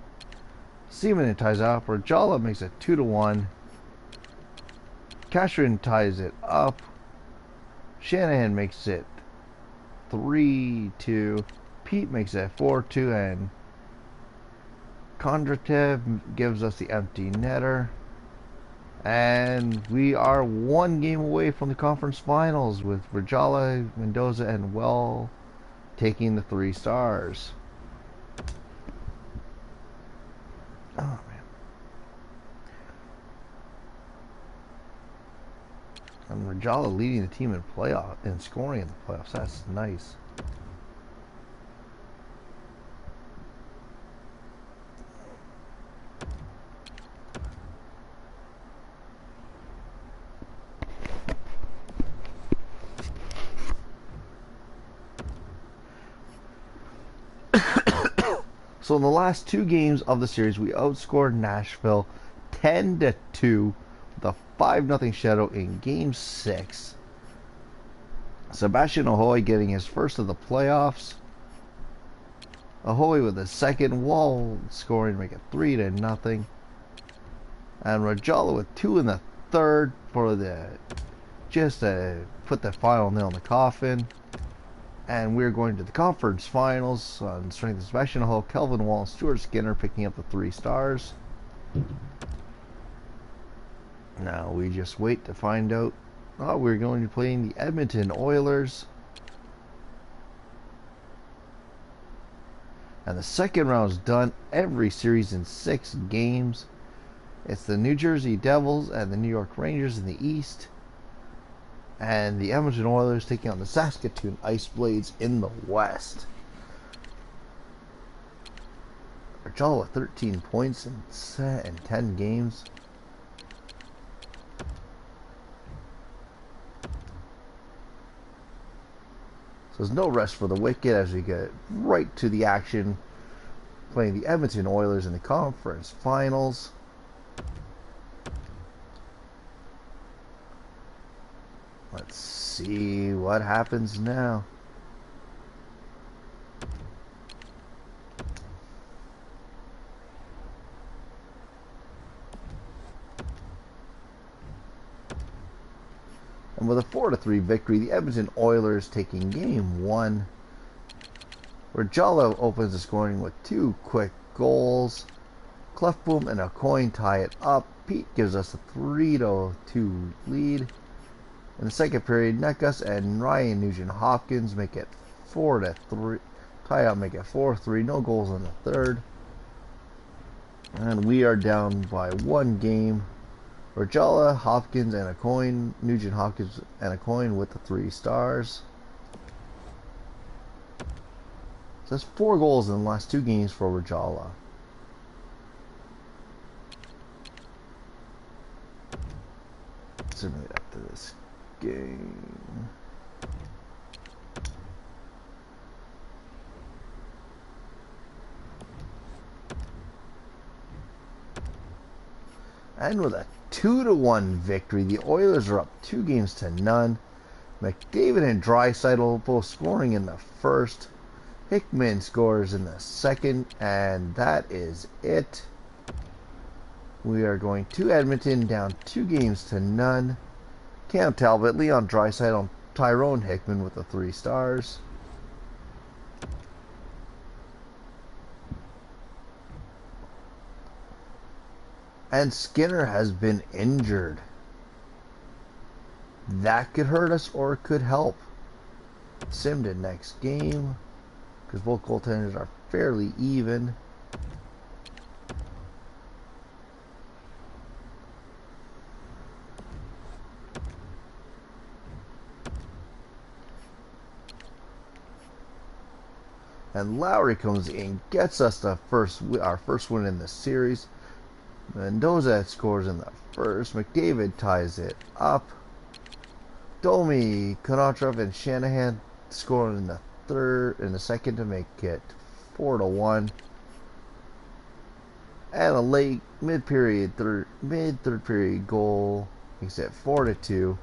Seaman ties up. Rajala makes it 2-1. Cashrin ties it up. Shanahan makes it 3-2. Pete makes it 4-2, and Kondratev gives us the empty netter. And we are 1 game away from the conference finals, with Rajala, Mendoza, and Well taking the 3 stars. Oh, man. And Rajala leading the team in scoring in the playoffs. That's nice. So in the last 2 games of the series, we outscored Nashville 10-2 with a 5-0 shutout in Game 6. Sebastian Ahoy getting his first of the playoffs. Ahoy with the second. Wall scoring to make it 3-0. And Rajala with 2 in the third for just to put the final nail in the coffin. And we're going to the conference finals on strength of Sebastian Aho, Kelvin Wall, and Stuart Skinner picking up the 3 stars. Now we just wait to find out. Oh, we're going to be playing the Edmonton Oilers. And the second round is done. Every series in 6 games. It's the New Jersey Devils and the New York Rangers in the East. And the Edmonton Oilers taking on the Saskatoon Ice Blades in the West. Rajala with 13 points in 10 games. So there's no rest for the wicked as we get right to the action, playing the Edmonton Oilers in the conference finals. Let's see what happens now. And with a 4-3 victory, the Edmonton Oilers taking game one, where Jalo opens the scoring with 2 quick goals. Clefboom and Aucoin tie it up. Pete gives us a 3-2 lead. In the second period, Nekus and Ryan Nugent-Hopkins make it 4-3. Tie up, make it 4-3. No goals in the third. And we are down by 1 game. Rajala, Hopkins, and Aucoin. Nugent, Hopkins, and Aucoin with the 3 stars. So that's 4 goals in the last 2 games for Rajala. Simulate after this game. And with a 2-1 victory, the Oilers are up 2-0. McDavid and Draisaitl both scoring in the first. Hickman scores in the second, and that is it. We are going to Edmonton, down 2-0. Cam Talbot, Leon Draisaitl, and Tyrone Hickman with the 3 stars. And Skinner has been injured. That could hurt us or it could help. Sim to next game, because both goaltenders are fairly even. And Lowry comes in, gets us our first win in the series. Mendoza scores in the first. McDavid ties it up. Domi, Konatrov, and Shanahan score in the second to make it 4-1. And a late mid third period goal makes it 4-2.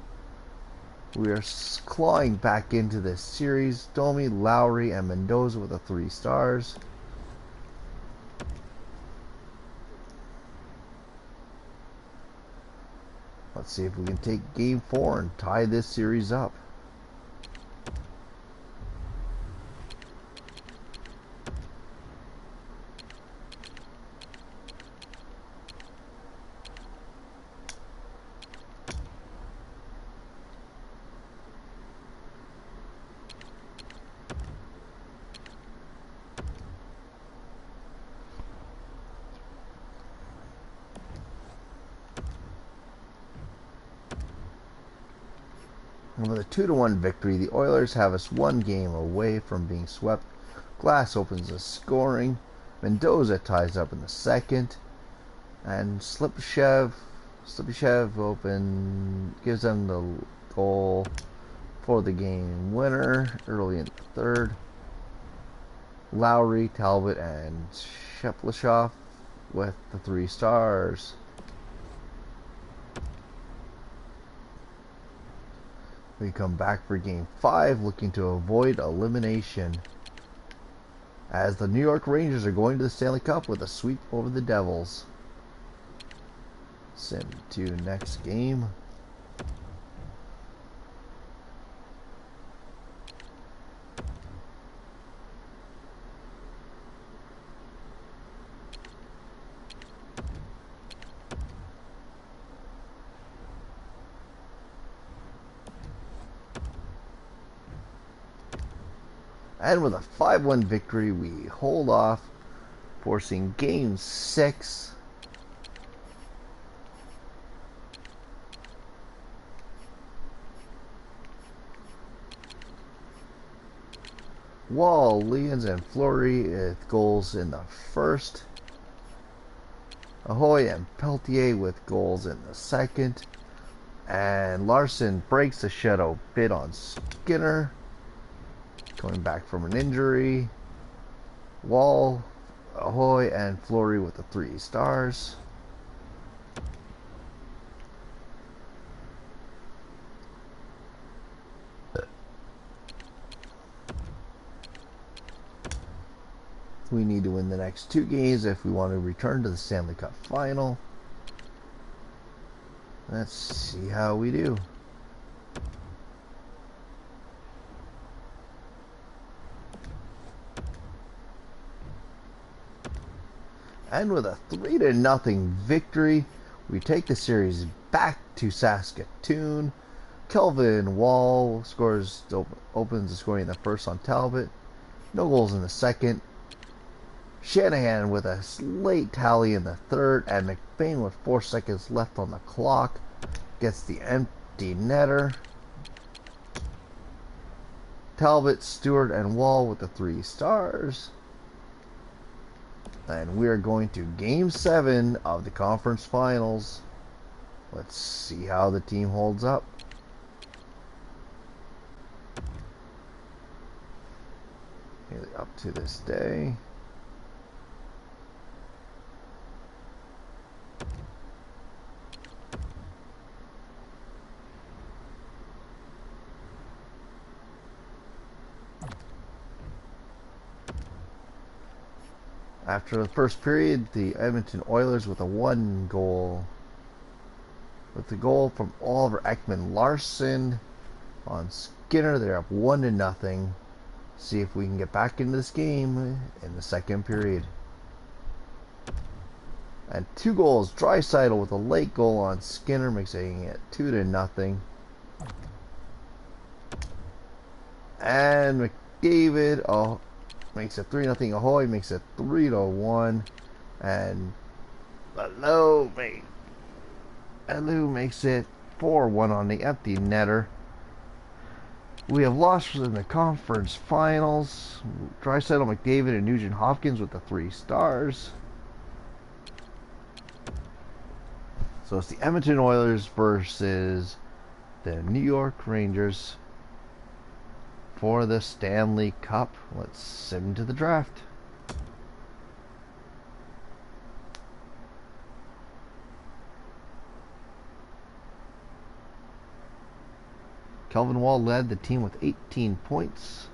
We are clawing back into this series. Domi, Lowry, and Mendoza with the 3 stars. Let's see if we can take game 4 and tie this series up. And with a 2-1 victory, the Oilers have us 1 game away from being swept. Glass opens the scoring. Mendoza ties up in the second. And Slipyshev gives them the goal for the game winner early in the third. Lowry, Talbot, and Sheplashov with the 3 stars. We come back for game 5, looking to avoid elimination, as the New York Rangers are going to the Stanley Cup with a sweep over the Devils. Sim to next game. And with a 5-1 victory, we hold off, forcing game 6. Wall, Lians, and Fleury with goals in the first. Ahoy and Peltier with goals in the second. And Larson breaks the shutout bid on Skinner, coming back from an injury. Wall, Ahoy, and Fleury with the 3 stars. We need to win the next 2 games if we want to return to the Stanley Cup final. Let's see how we do. And with a 3-0 victory, we take the series back to Saskatoon. Kelvin Wall opens the scoring in the first on Talbot. No goals in the second. Shanahan with a late tally in the third, and McBain with 4 seconds left on the clock gets the empty netter. Talbot, Stewart, and Wall with the 3 stars. And we are going to Game 7 of the conference finals. Let's see how the team holds up. Nearly up to this day. After the first period, the Edmonton Oilers with a 1 goal. With the goal from Oliver Ekman-Larsson on Skinner, they're up 1-0. See if we can get back into this game in the second period. And 2 goals. Draisaitl with a late goal on Skinner, making it 2-0. And McDavid, makes it 3-0. Ahoy makes it 3-1. And Alou makes it 4-1 on the empty netter. We have lost in the conference finals. Draisaitl, McDavid, and Nugent Hopkins with the 3 stars. So it's the Edmonton Oilers versus the New York Rangers for the Stanley Cup. Let's send into the draft. Kelvin Wall led the team with 18 points.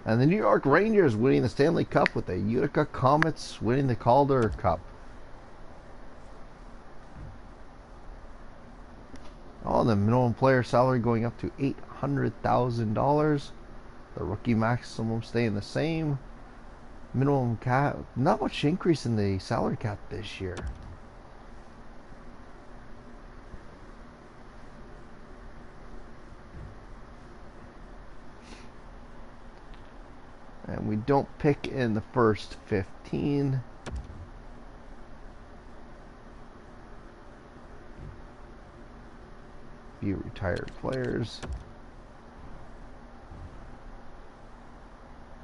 And the New York Rangers winning the Stanley Cup with the Utica Comets winning the Calder Cup. Oh, the minimum player salary going up to $800,000. The rookie maximum staying the same. Minimum cap, not much increase in the salary cap this year. And we don't pick in the first 15. Few retired players.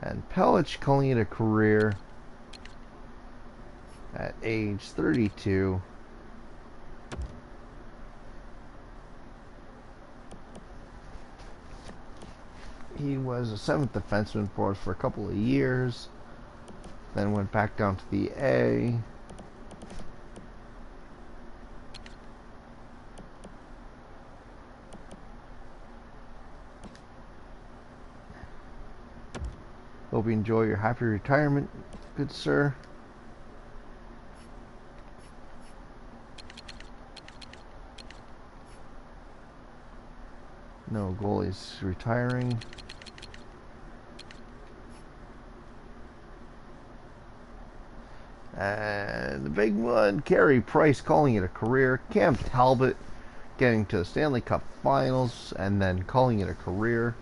And Pelech calling it a career at age 32. He was a 7th defenseman for us for a couple of years. Then went back down to the A. Hope you enjoy your happy retirement, good sir. No goalies retiring. And the big one, Carey Price calling it a career. Cam Talbot getting to the Stanley Cup Finals and then calling it a career.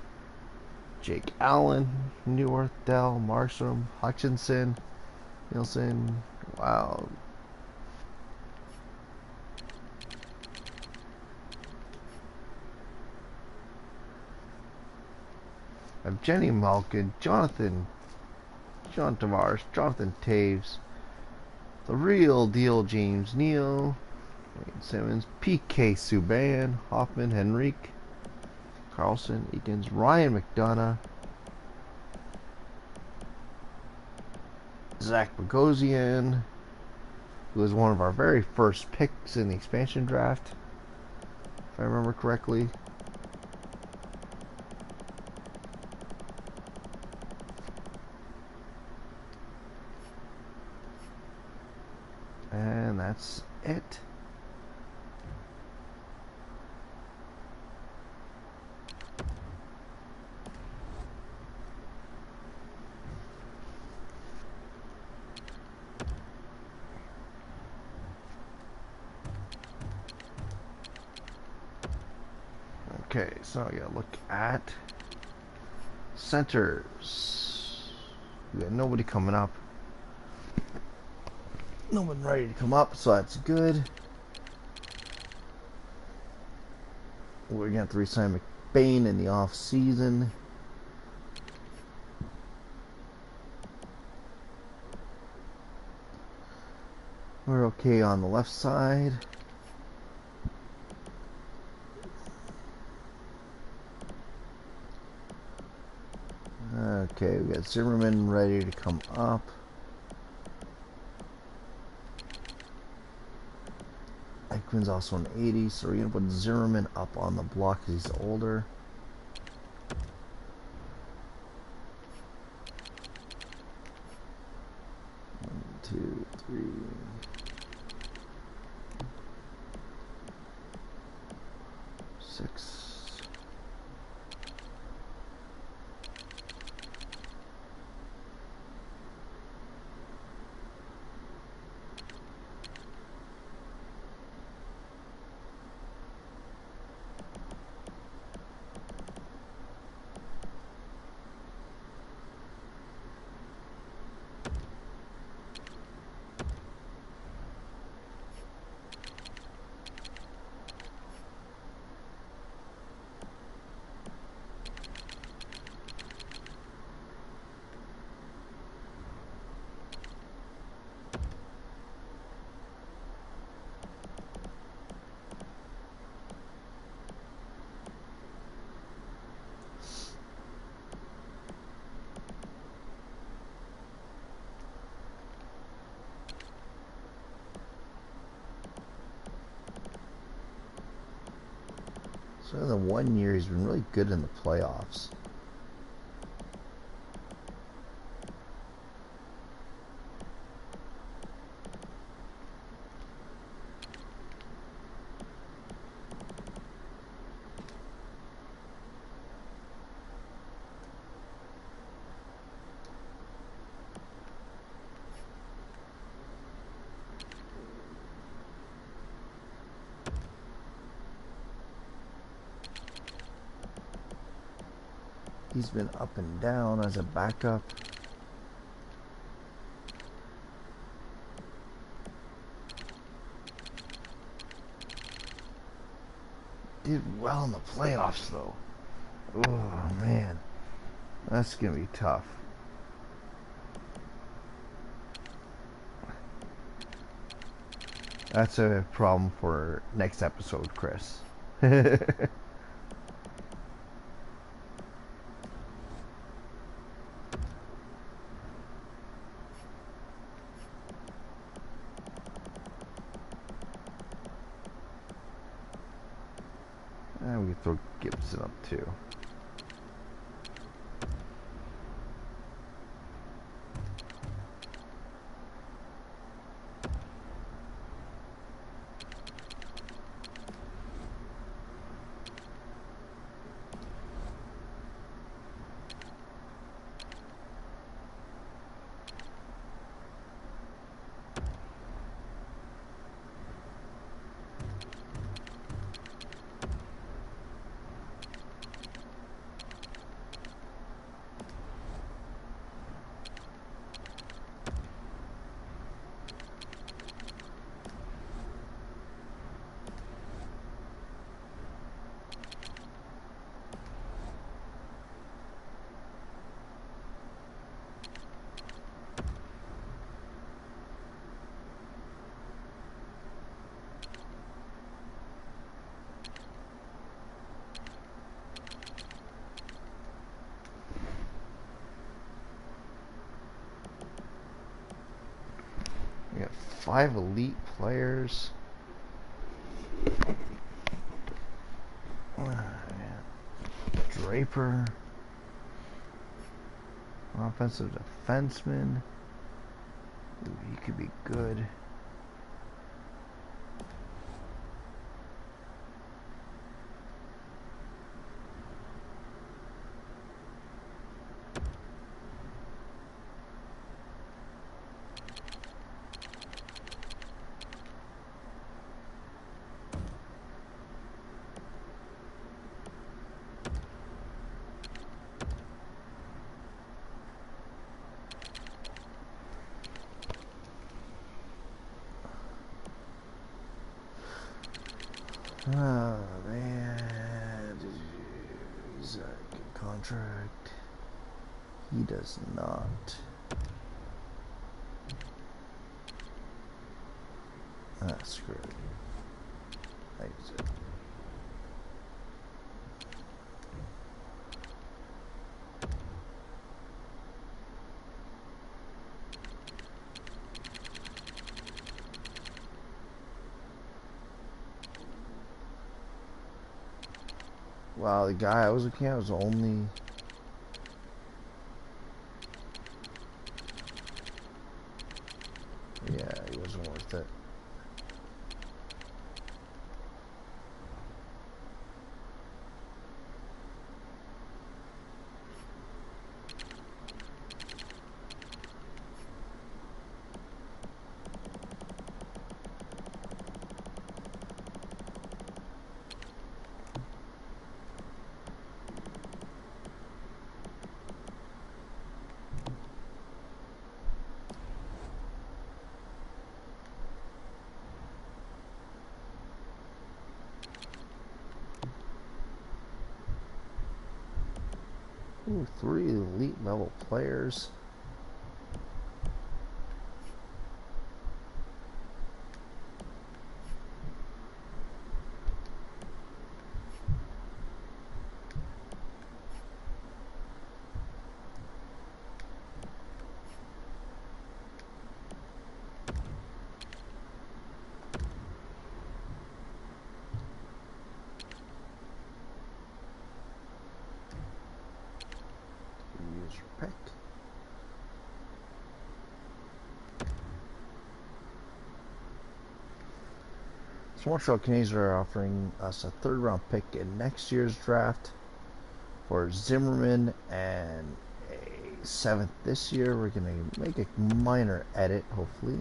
Jake Allen, Newirth, Dell, Markstrom, Hutchinson, Nielsen. Wow. Jenny Malkin, John Tavares, Jonathan Taves, the real deal James Neal, Wayne Simmons, PK Subban, Hoffman, Henrique, Carlson, Eakins, Ryan McDonough, Zach Bogosian, who was one of our very first picks in the expansion draft, if I remember correctly. And that's it. Okay, so I gotta look at centers. We got nobody coming up. No one ready to come up, so that's good. We're gonna have to re-sign McBain in the off season. We're okay on the left side. Okay, we got Zimmerman ready to come up. Ekman's also an 80, so we're going to put Zimmerman up on the block because he's older. One, two, three. Six. So in the 1 year, he's been really good in the playoffs. He's been up and down as a backup. Did well in the playoffs, though. Oh, man. That's going to be tough. That's a problem for next episode, Chris. And we can throw Gibson up too. 5 elite players. Draper. Offensive defenseman. Ooh, he could be good. Oh man, he's a good contract. He does not. Screw it. Exit. Wow, the guy I was looking at was only... Yeah, he wasn't worth it. Ooh, 3 elite level players. User pick. So Montreal Canadiens are offering us a 3rd round pick in next year's draft for Zimmerman and a 7th this year. We're going to make a minor edit, hopefully.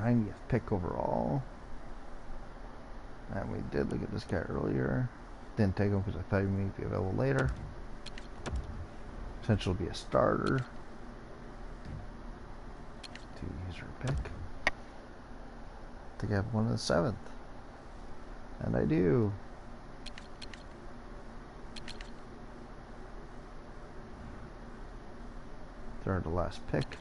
90th pick overall. And we did look at this guy earlier. Didn't take him because I thought he may be available later. Potential to be a starter. To use our pick. I think I have one in the 7th. And I do. Third to last pick.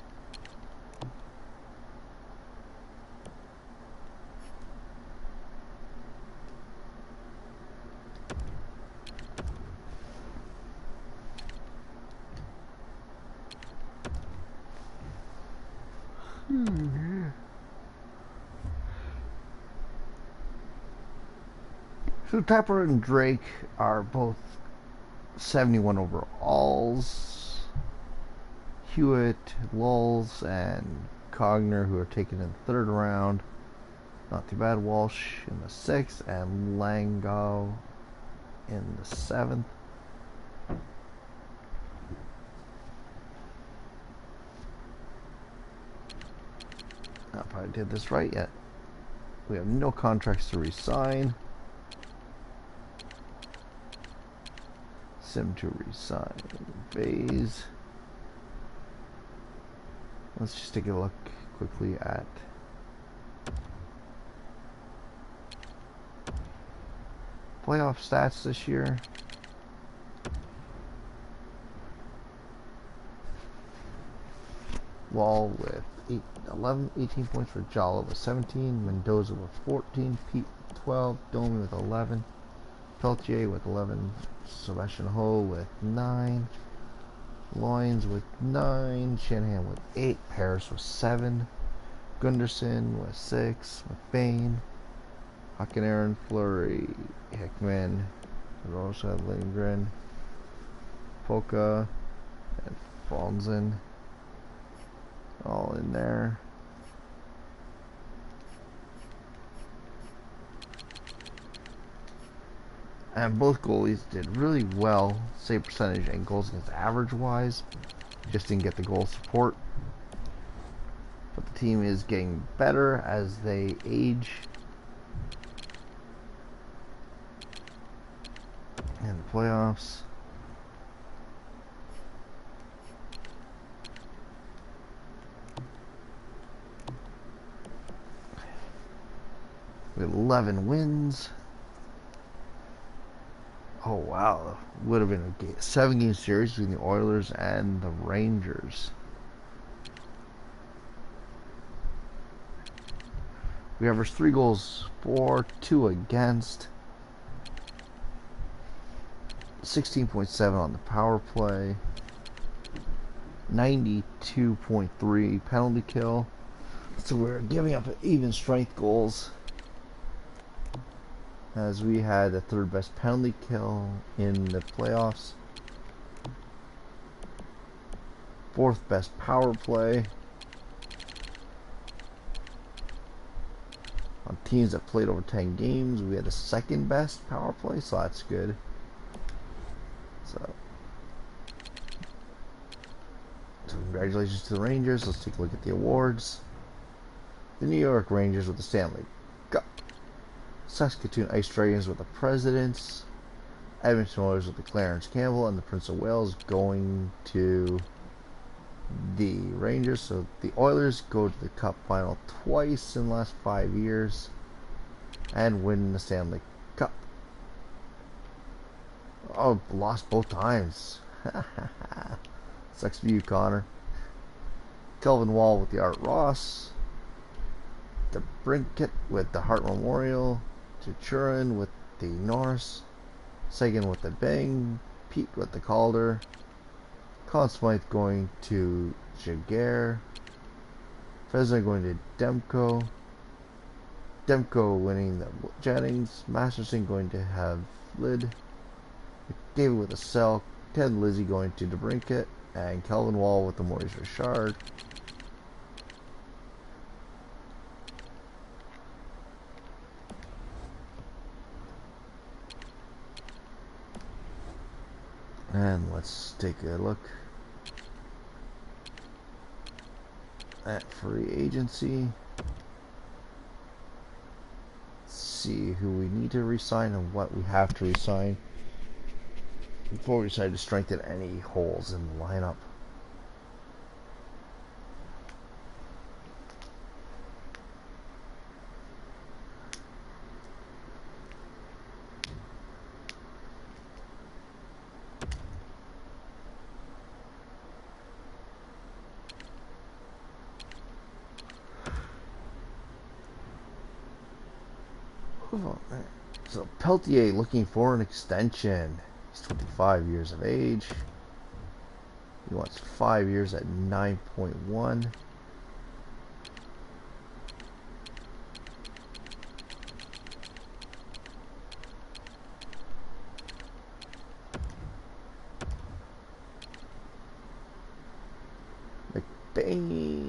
So Tapper and Drake are both 71 overalls. Hewitt, Lulls, and Cogner, who are taken in the 3rd round. Not too bad. Walsh in the 6th, and Lango in the 7th. I probably did this right yet. We have no contracts to re-sign. Sim to re-sign. Bays. Let's just take a look quickly at playoff stats this year. Wall with 18 points for Jala with 17, Mendoza with 14, Pete with 12, Domi with 11, Peltier with 11, Sebastian Ho with 9, Loins with 9, Shanahan with 8, Paris with 7, Gunderson with 6, McBain, Haken Aaron, Fleury, Hickman, Rosa, Lindgren, Polka, and Franzen. All in there. And both goalies did really well, save percentage and goals against average wise. Just didn't get the goal support. But the team is getting better as they age. And the playoffs. With 11 wins. Oh wow, would have been a 7-game series between the Oilers and the Rangers. We averaged 3 goals for, 2 against. 16.7 on the power play. 92.3 penalty kill. So we're giving up even strength goals. As we had the 3rd best penalty kill in the playoffs. 4th best power play. On teams that played over 10 games, we had the 2nd best power play, so that's good. So congratulations to the Rangers. Let's take a look at the awards. The New York Rangers with the Stanley Cup. Saskatoon Ice Dragons with the Presidents, Edmonton Oilers with the Clarence Campbell, and the Prince of Wales going to the Rangers. So the Oilers go to the Cup final twice in the last 5 years and win the Stanley Cup. Oh, lost both times. Sucks for you, Connor. Kelvin Wall with the Art Ross, the Brinkett with the Hart Memorial, Churin with the Norris, Sagan with the Bing, Pete with the Calder, Conn Smythe going to Jaguar, Fezner going to Demko, Demko winning the Jennings, Masterson going to have Lid, McDavid with the Selk, Ted Lizzie going to DeBrinket, and Kelvin Wall with the Maurice Richard. And let's take a look at free agency. see who we need to resign and what we have to resign before we decide to strengthen any holes in the lineup. So Peltier looking for an extension. He's 25 years of age. He wants 5 years at 9.1. McBain.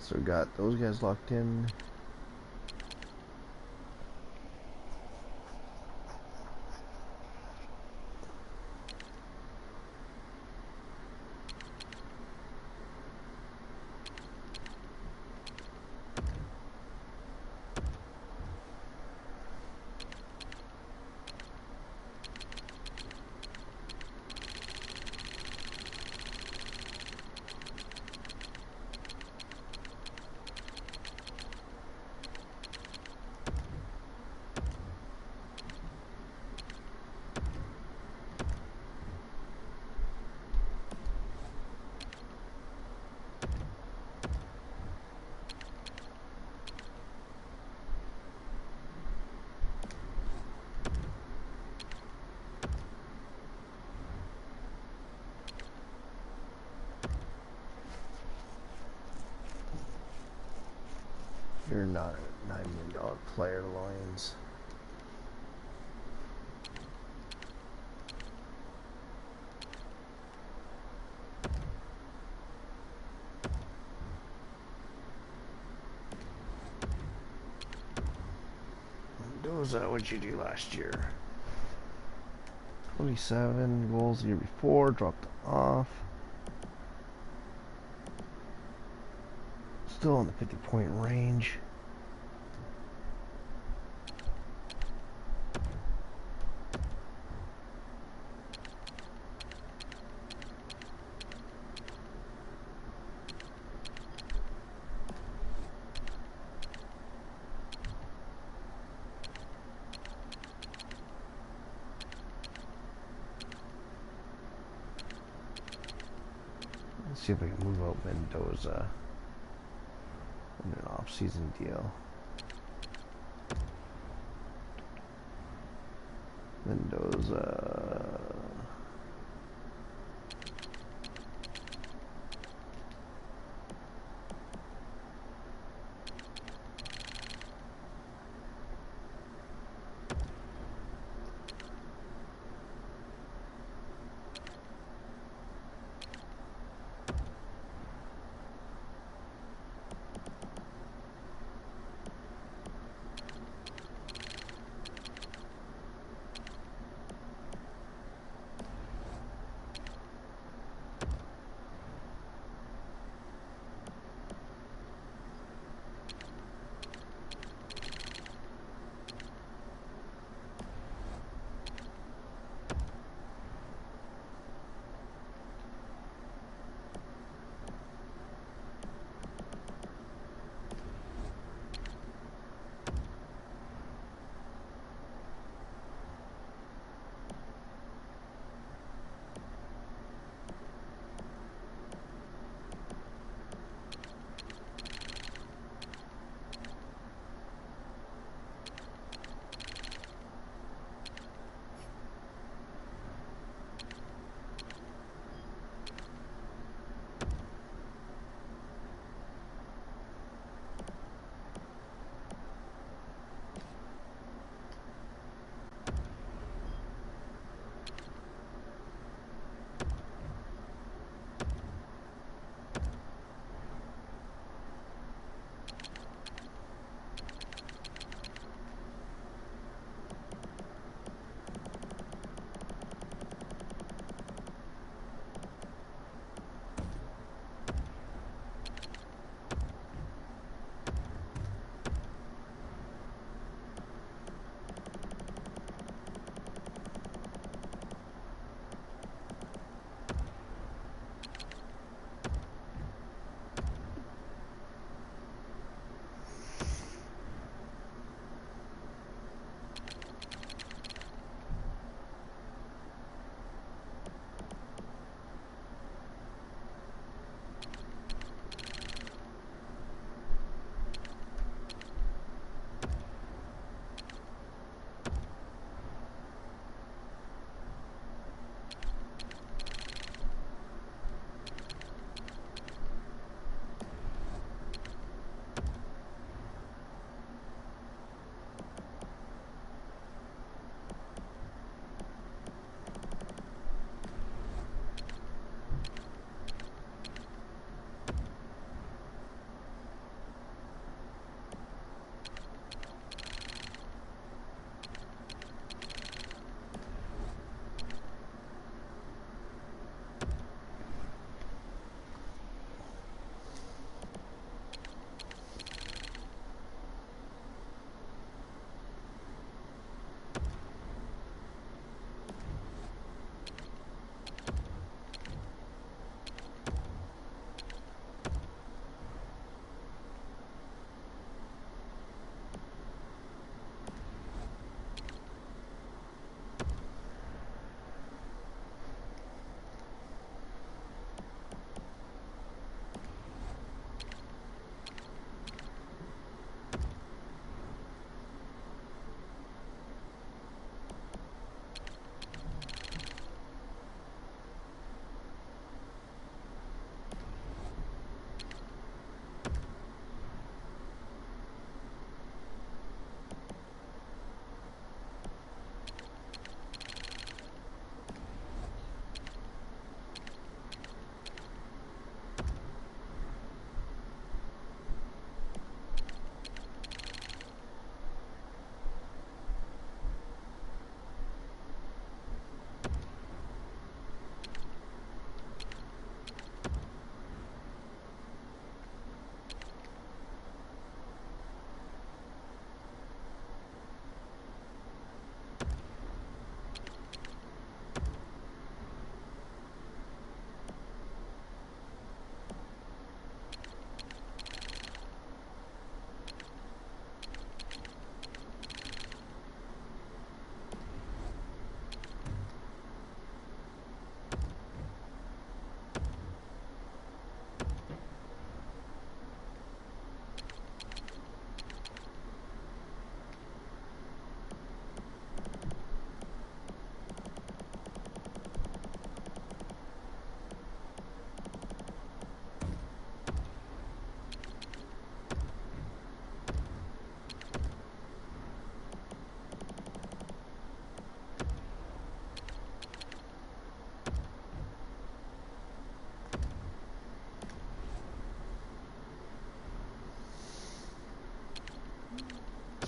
So we got those guys locked in. You're not a $9 million player, Lions. Mendoza, what'd you do last year? 27 goals the year before, dropped off. Still in the 50-point range. Let's see if I can move out Mendoza in an off-season deal. Mendoza.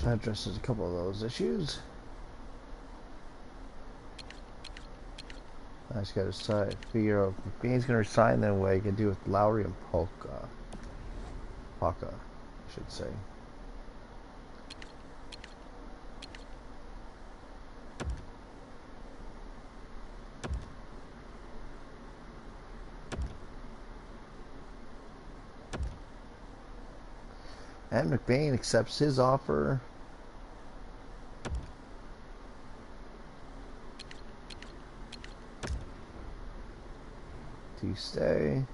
That addresses a couple of those issues. I just gotta figure out if McBain's gonna resign, then what I can do with Lowry and Paka, I should say. And McBain accepts his offer to stay.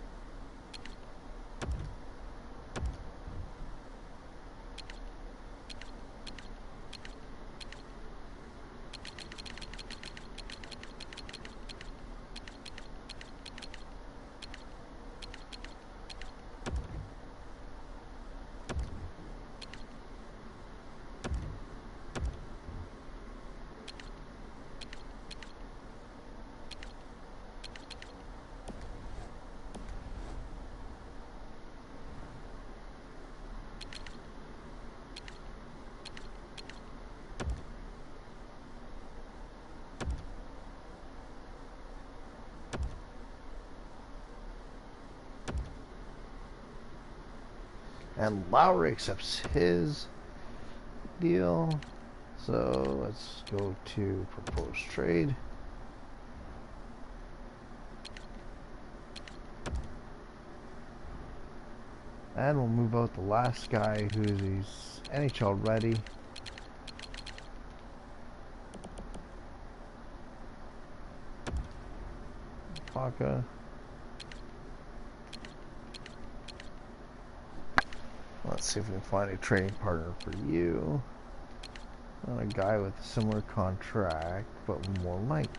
And Lowry accepts his deal. So let's go to proposed trade. And we'll move out the last guy who's NHL ready. Paka. Let's see if we can find a trading partner for you. A guy with a similar contract, but more length.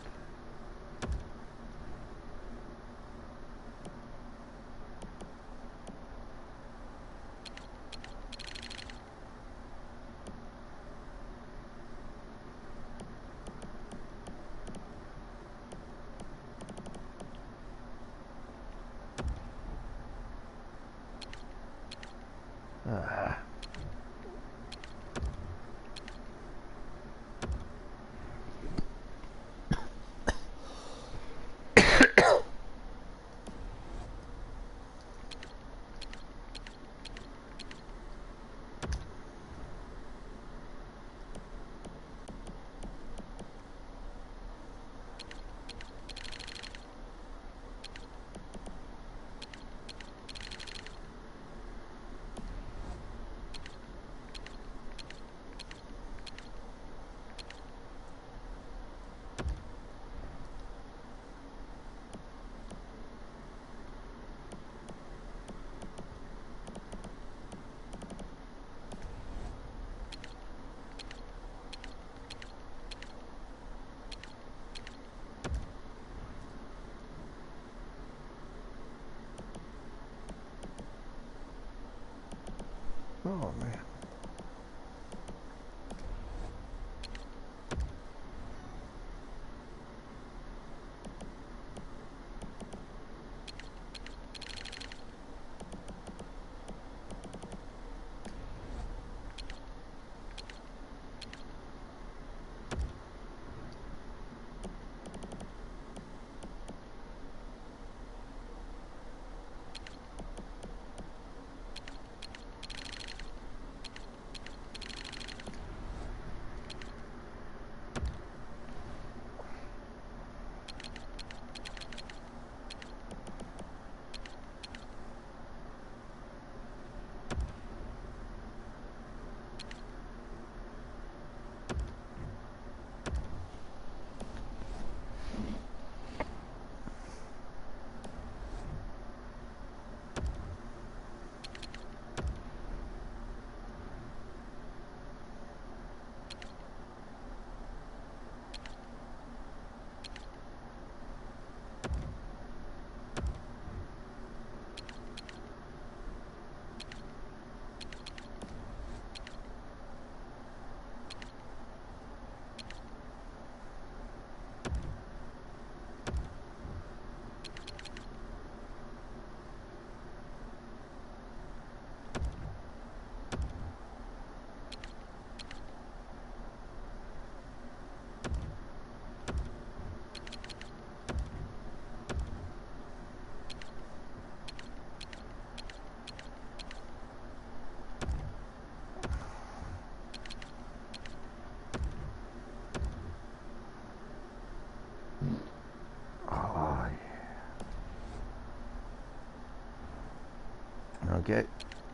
Okay,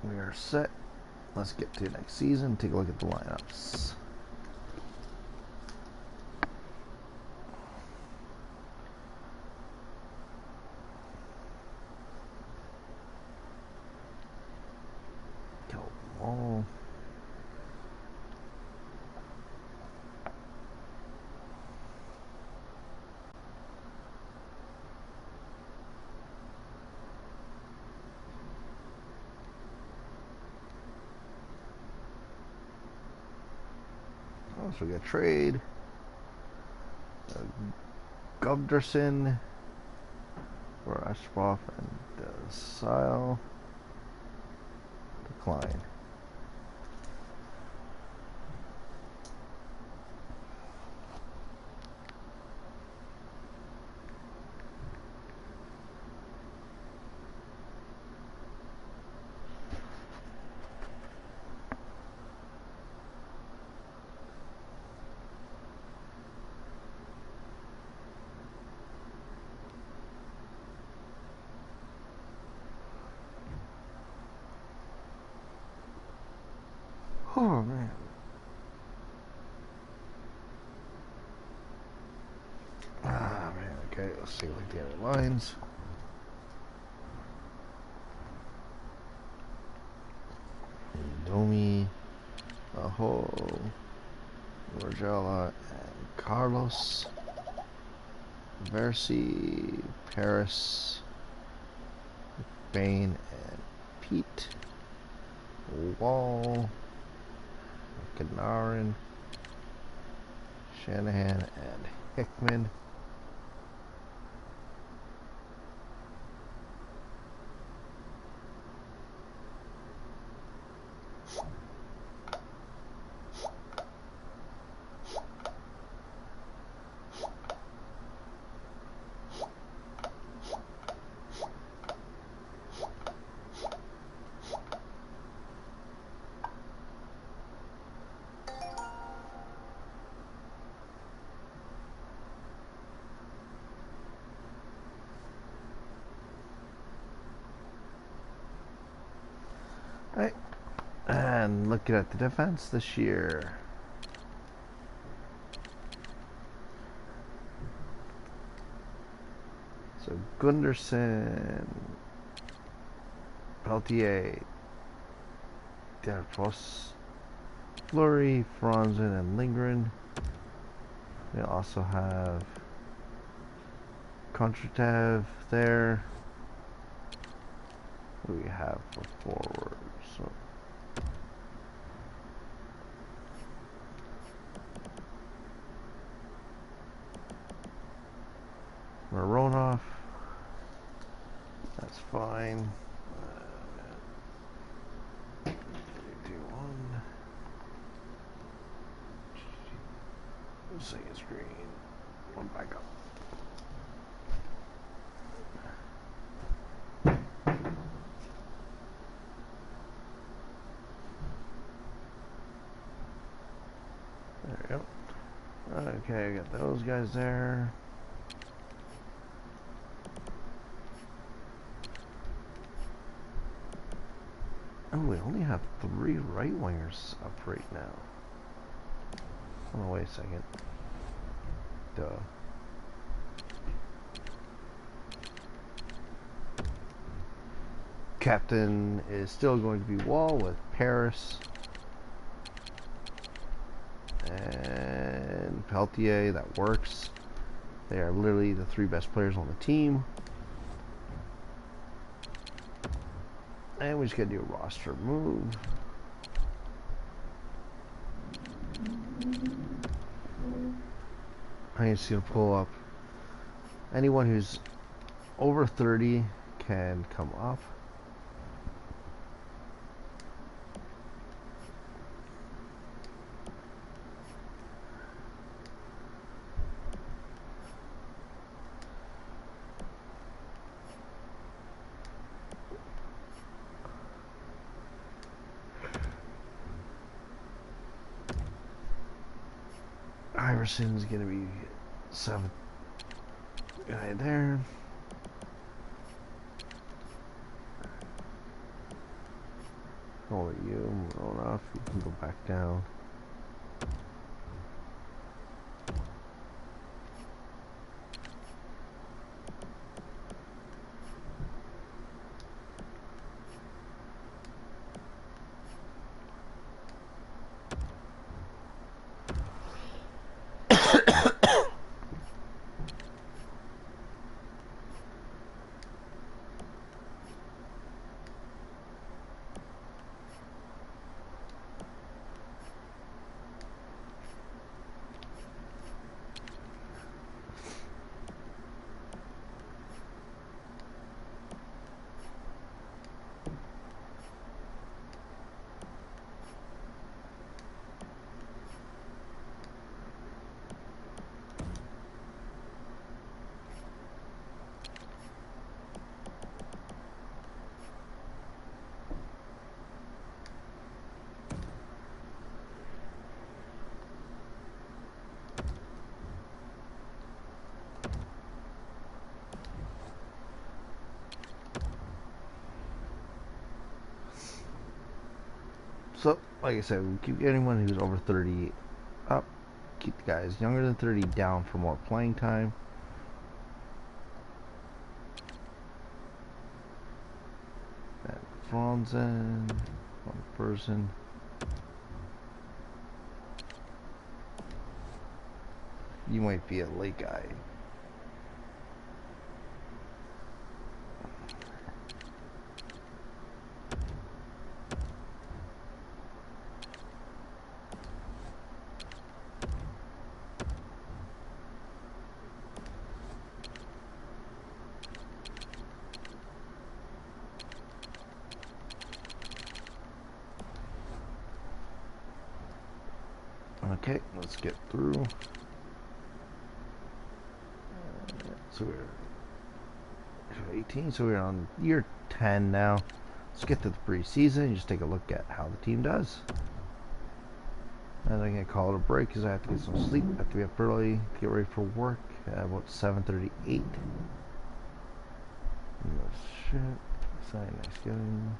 we are set. Let's get to next season. Take a look at the lineups. Come on. So we got trade. Gunderson for Ashbroff and Sile. Decline. Oh man. Ah man, okay, let's see like the other lines. Domi, Aho, Rogella, and Carlos. Versi, Paris, Bain, and Pete. Wall, Kanarin, Shanahan, and Hickman. Right. And looking at the defense this year. So Gunderson, Peltier, Delfos, Fleury, Franzen, and Lindgren. We also have Kontratav there. Who do we have for forward? So Mironov. That's fine. 3, 2, 1. Second screen. One back up. There we go. Okay, I got those guys there. Oh, we only have 3 right wingers up right now. Oh, wait a second. Duh. Captain is still going to be Wall with Paris and Peltier. That works. They are literally the 3 best players on the team. And we just gotta do a roster move. I'm just gonna pull up anyone who's over 30 can come up. Iverson's gonna be 7th guy there. Over you, roll off. You can go back down. So, like I said, we keep anyone who's over 30 up. Keep the guys younger than 30 down for more playing time. And Franzen, one person. You might be a late guy. Okay, let's get through. So we're 18, so we're on year 10 now. Let's get to the preseason and just take a look at how the team does. And I'm going to call it a break because I have to get some sleep. I have to be up early to get ready for work at about 7:38. No shit. Sign Thanksgiving.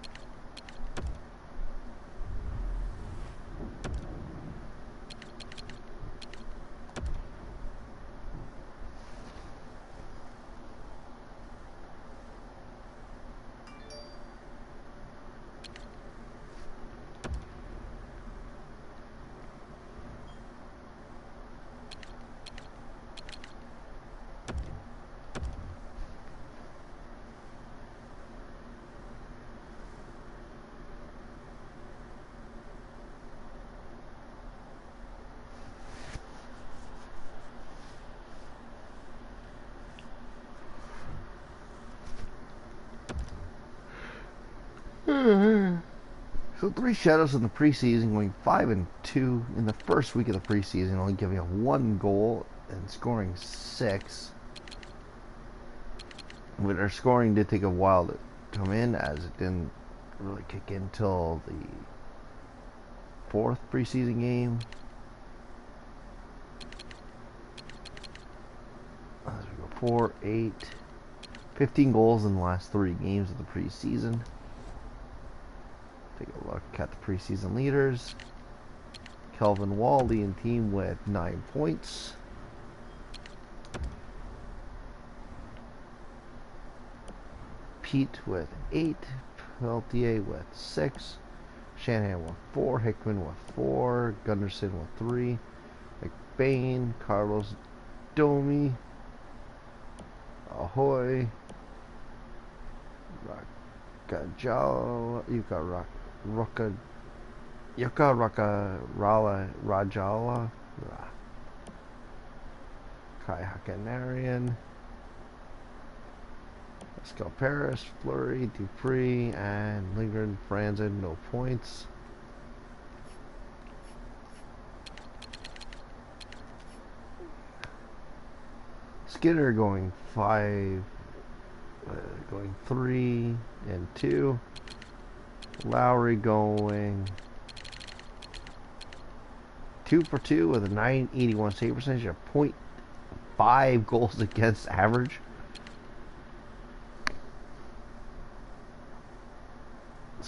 So 3 shutouts in the preseason, going 5-2 in the first week of the preseason, only giving up 1 goal and scoring 6. But our scoring did take a while to come in, as it didn't really kick in until the 4th preseason game. As we go 4, 8, 15 goals in the last 3 games of the preseason. Take a look at the preseason leaders. Kelvin Wall leading team with 9 points. Pete with 8. Peltier with 6. Shanahan with 4. Hickman with 4. Gunderson with 3. McBain. Carlos Domi. Ahoy. Rakajala. You've got Yuka Rajala, Kai Hakanarian, Pascal Paris, Fleury, Dupree, and Lindgren, Franzen, no points. Skinner going 5, going 3 and 2. Lowry going 2 for 2 with a .981 save percentage, a .5 goals against average.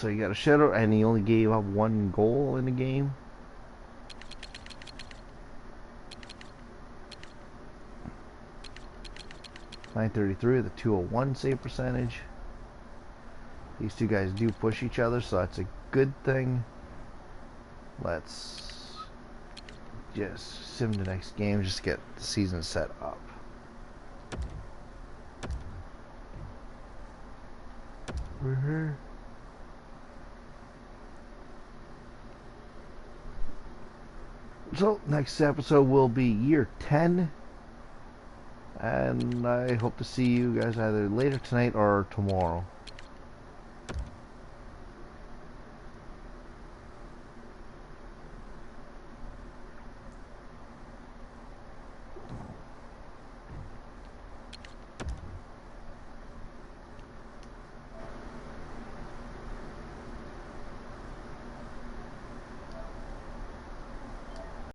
So he got a shutout, and he only gave up 1 goal in the game. .933 with a .201 save percentage. These two guys do push each other, so that's a good thing. Let's just sim the next game, just get the season set up. So next episode will be year 10, and I hope to see you guys either later tonight or tomorrow.